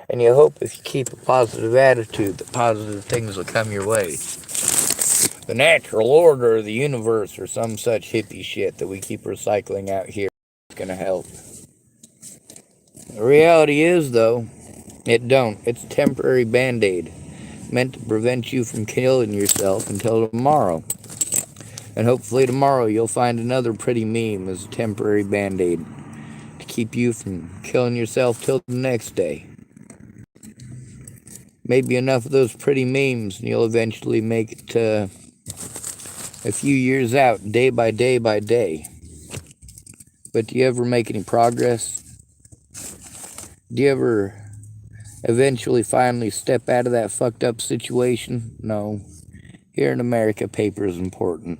And you hope if you keep a positive attitude that positive things will come your way. The natural order of the universe or some such hippie shit that we keep recycling out here is going to help. The reality is, though, it don't. It's a temporary band-aid meant to prevent you from killing yourself until tomorrow. And hopefully tomorrow you'll find another pretty meme as a temporary band-aid to keep you from killing yourself till the next day. Maybe enough of those pretty memes and you'll eventually make it a few years out, day by day by day. But do you ever make any progress? Do you ever eventually finally step out of that fucked up situation? No. Here in America, paper is important.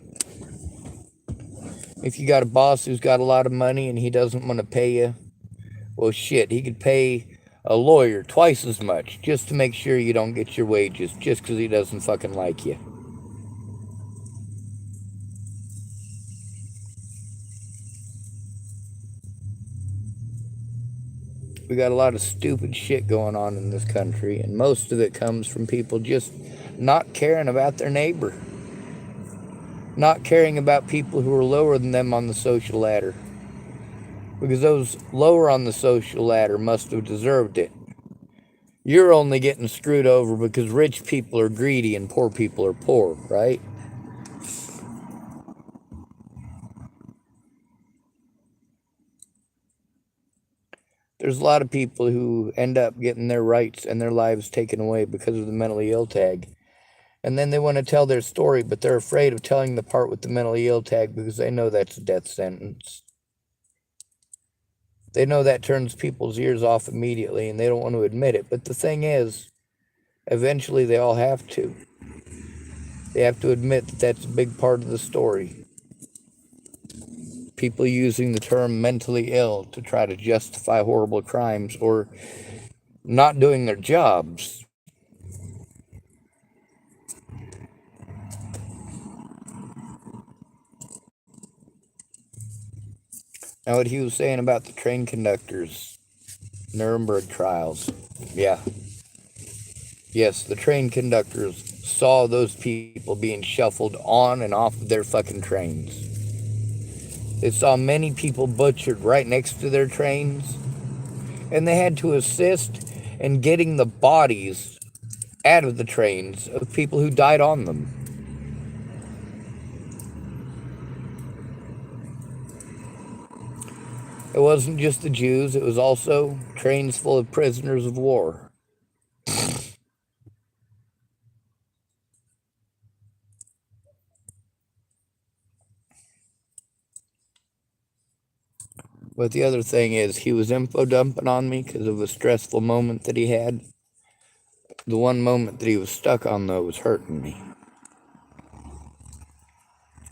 If you got a boss who's got a lot of money and he doesn't want to pay you, well, shit, he could pay a lawyer twice as much just to make sure you don't get your wages just because he doesn't fucking like you. We got a lot of stupid shit going on in this country, and most of it comes from people just not caring about their neighbor. Not caring about people who are lower than them on the social ladder. Because those lower on the social ladder must have deserved it. You're only getting screwed over because rich people are greedy and poor people are poor, right? There's a lot of people who end up getting their rights and their lives taken away because of the mentally ill tag. And then they want to tell their story, but they're afraid of telling the part with the mentally ill tag because they know that's a death sentence. They know that turns people's ears off immediately, and they don't want to admit it. But the thing is, eventually they all have to. They have to admit that that's a big part of the story. people using the term mentally ill to try to justify horrible crimes or not doing their jobs. Now, what he was saying about the train conductors, Nuremberg trials. Yeah. Yes, the train conductors saw those people being shuffled on and off of their fucking trains. They saw many people butchered right next to their trains, and they had to assist in getting the bodies out of the trains of people who died on them. It wasn't just the Jews, it was also trains full of prisoners of war. But the other thing is, he was info dumping on me because of a stressful moment that he had. The one moment that he was stuck on, though, was hurting me.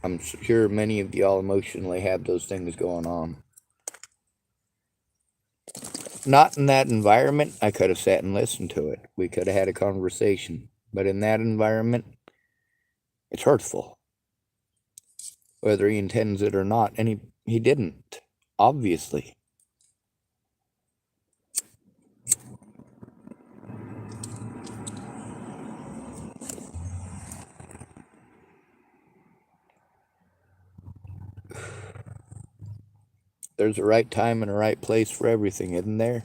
I'm sure many of y'all emotionally have those things going on. Not in that environment. I could have sat and listened to it. We could have had a conversation. But in that environment, it's hurtful. Whether he intends it or not. And he didn't. Obviously. There's a right time and a right place for everything, isn't there?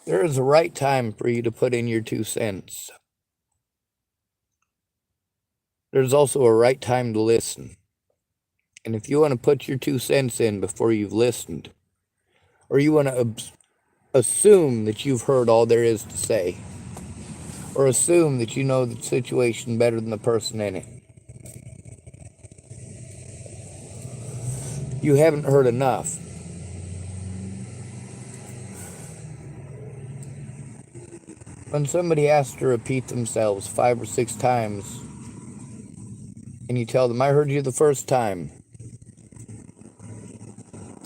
There is a right time for you to put in your 2 cents. There's also a right time to listen. And if you want to put your 2 cents in before you've listened, or you want to assume that you've heard all there is to say, or assume that you know the situation better than the person in it, you haven't heard enough. When somebody has to repeat themselves 5 or 6 times, and you tell them, I heard you the first time,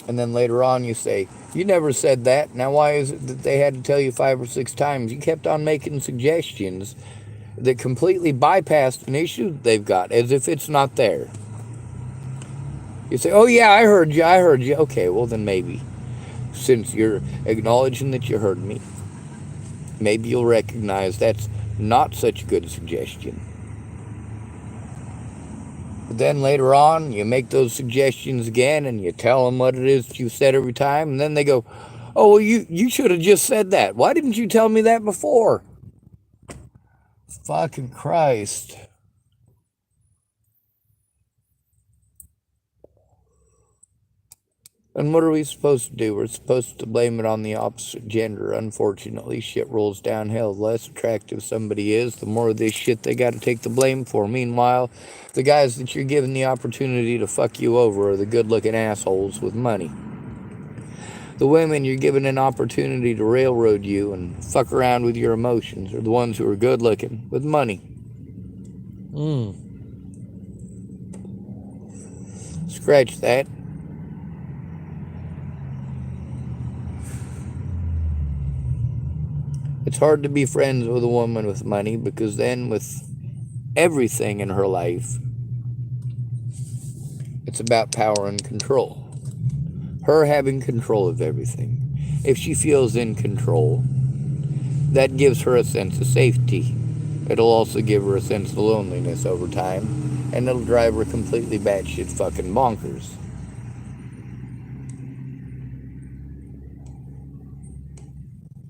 and then later on you say, you never said that, now why is it that they had to tell you 5 or 6 times? You kept on making suggestions that completely bypassed an issue they've got, as if it's not there. You say, oh yeah, I heard you. Okay, well then maybe, since you're acknowledging that you heard me, maybe you'll recognize that's not such a good suggestion. But then later on, you make those suggestions again, and you tell them what it is that you've said every time, and then they go, oh, well, you should have just said that. Why didn't you tell me that before? Fucking Christ. And what are we supposed to do? We're supposed to blame it on the opposite gender. Unfortunately, shit rolls downhill. The less attractive somebody is, the more of this shit they got to take the blame for. Meanwhile, the guys that you're giving the opportunity to fuck you over are the good-looking assholes with money. The women you're giving an opportunity to railroad you and fuck around with your emotions are the ones who are good-looking with money. Scratch that. It's hard to be friends with a woman with money, because then with everything in her life, it's about power and control. Her having control of everything. If she feels in control, that gives her a sense of safety. It'll also give her a sense of loneliness over time, and it'll drive her completely batshit fucking bonkers.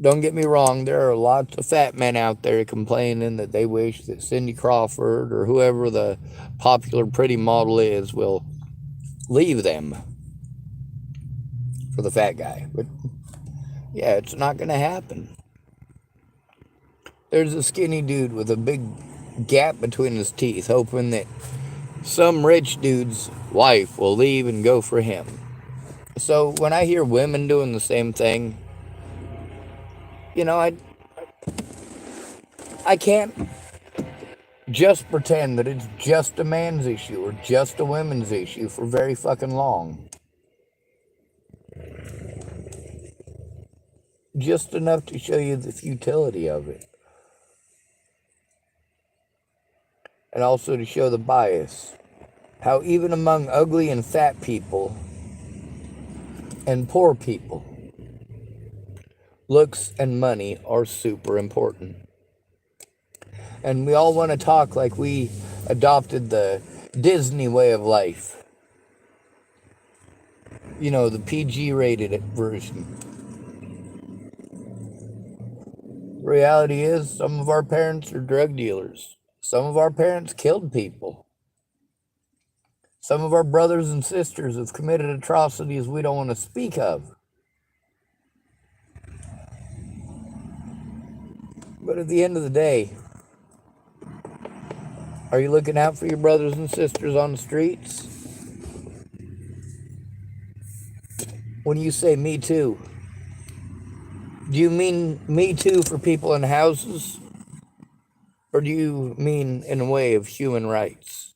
Don't get me wrong, there are lots of fat men out there complaining that they wish that Cindy Crawford or whoever the popular pretty model is will leave them for the fat guy. But yeah, it's not going to happen. There's a skinny dude with a big gap between his teeth, hoping that some rich dude's wife will leave and go for him. So when I hear women doing the same thing, you know, I can't just pretend that it's just a man's issue or just a women's issue for very fucking long. just enough to show you the futility of it. And also to show the bias. How even among ugly and fat people and poor people, looks and money are super important. And we all want to talk like we adopted the Disney way of life. You know, the PG rated version. Reality is, some of our parents are drug dealers. Some of our parents killed people. Some of our brothers and sisters have committed atrocities we don't want to speak of. But at the end of the day, are you looking out for your brothers and sisters on the streets? When you say me too, do you mean me too for people in houses? Or do you mean in a way of human rights?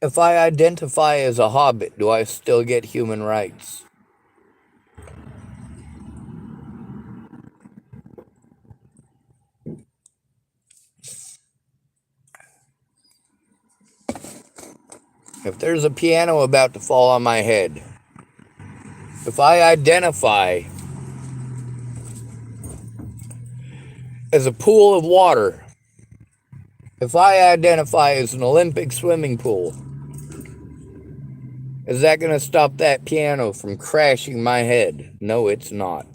If I identify as a hobbit, do I still get human rights? If there's a piano about to fall on my head, if I identify as a pool of water, if I identify as an Olympic swimming pool, is that going to stop that piano from crashing my head? No, it's not.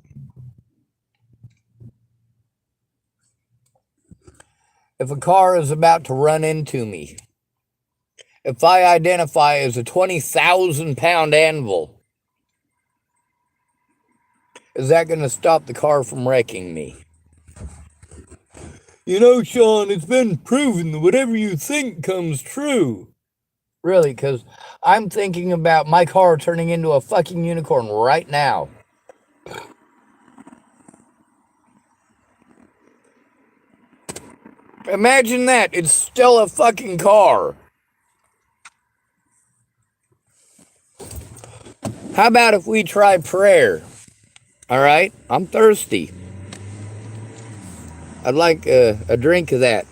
If a car is about to run into me, if I identify as a 20,000-pound anvil, is that going to stop the car from wrecking me? You know, Sean, it's been proven that whatever you think comes true. Really, because I'm thinking about my car turning into a fucking unicorn right now. Imagine that. It's still a fucking car. How about if we try prayer? All right? I'm thirsty. I'd like a drink of that.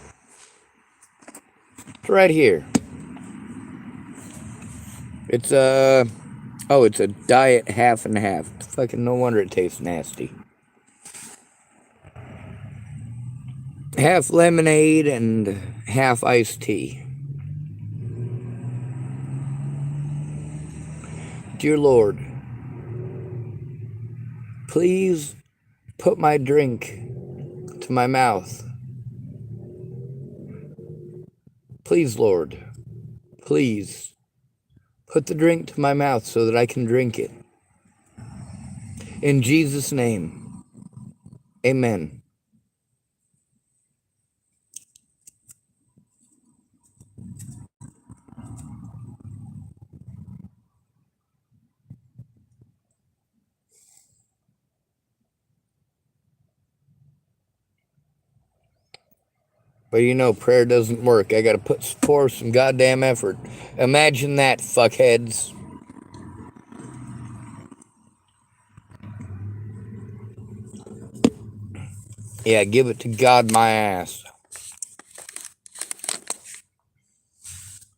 It's right here. It's it's a diet half and half. Fucking no wonder it tastes nasty. Half lemonade and half iced tea. Dear Lord, please put my drink to my mouth. Please, Lord, please put the drink to my mouth so that I can drink it. In Jesus' name, amen. But you know, prayer doesn't work. I gotta put forth some goddamn effort. Imagine that, fuckheads. Yeah, give it to God my ass.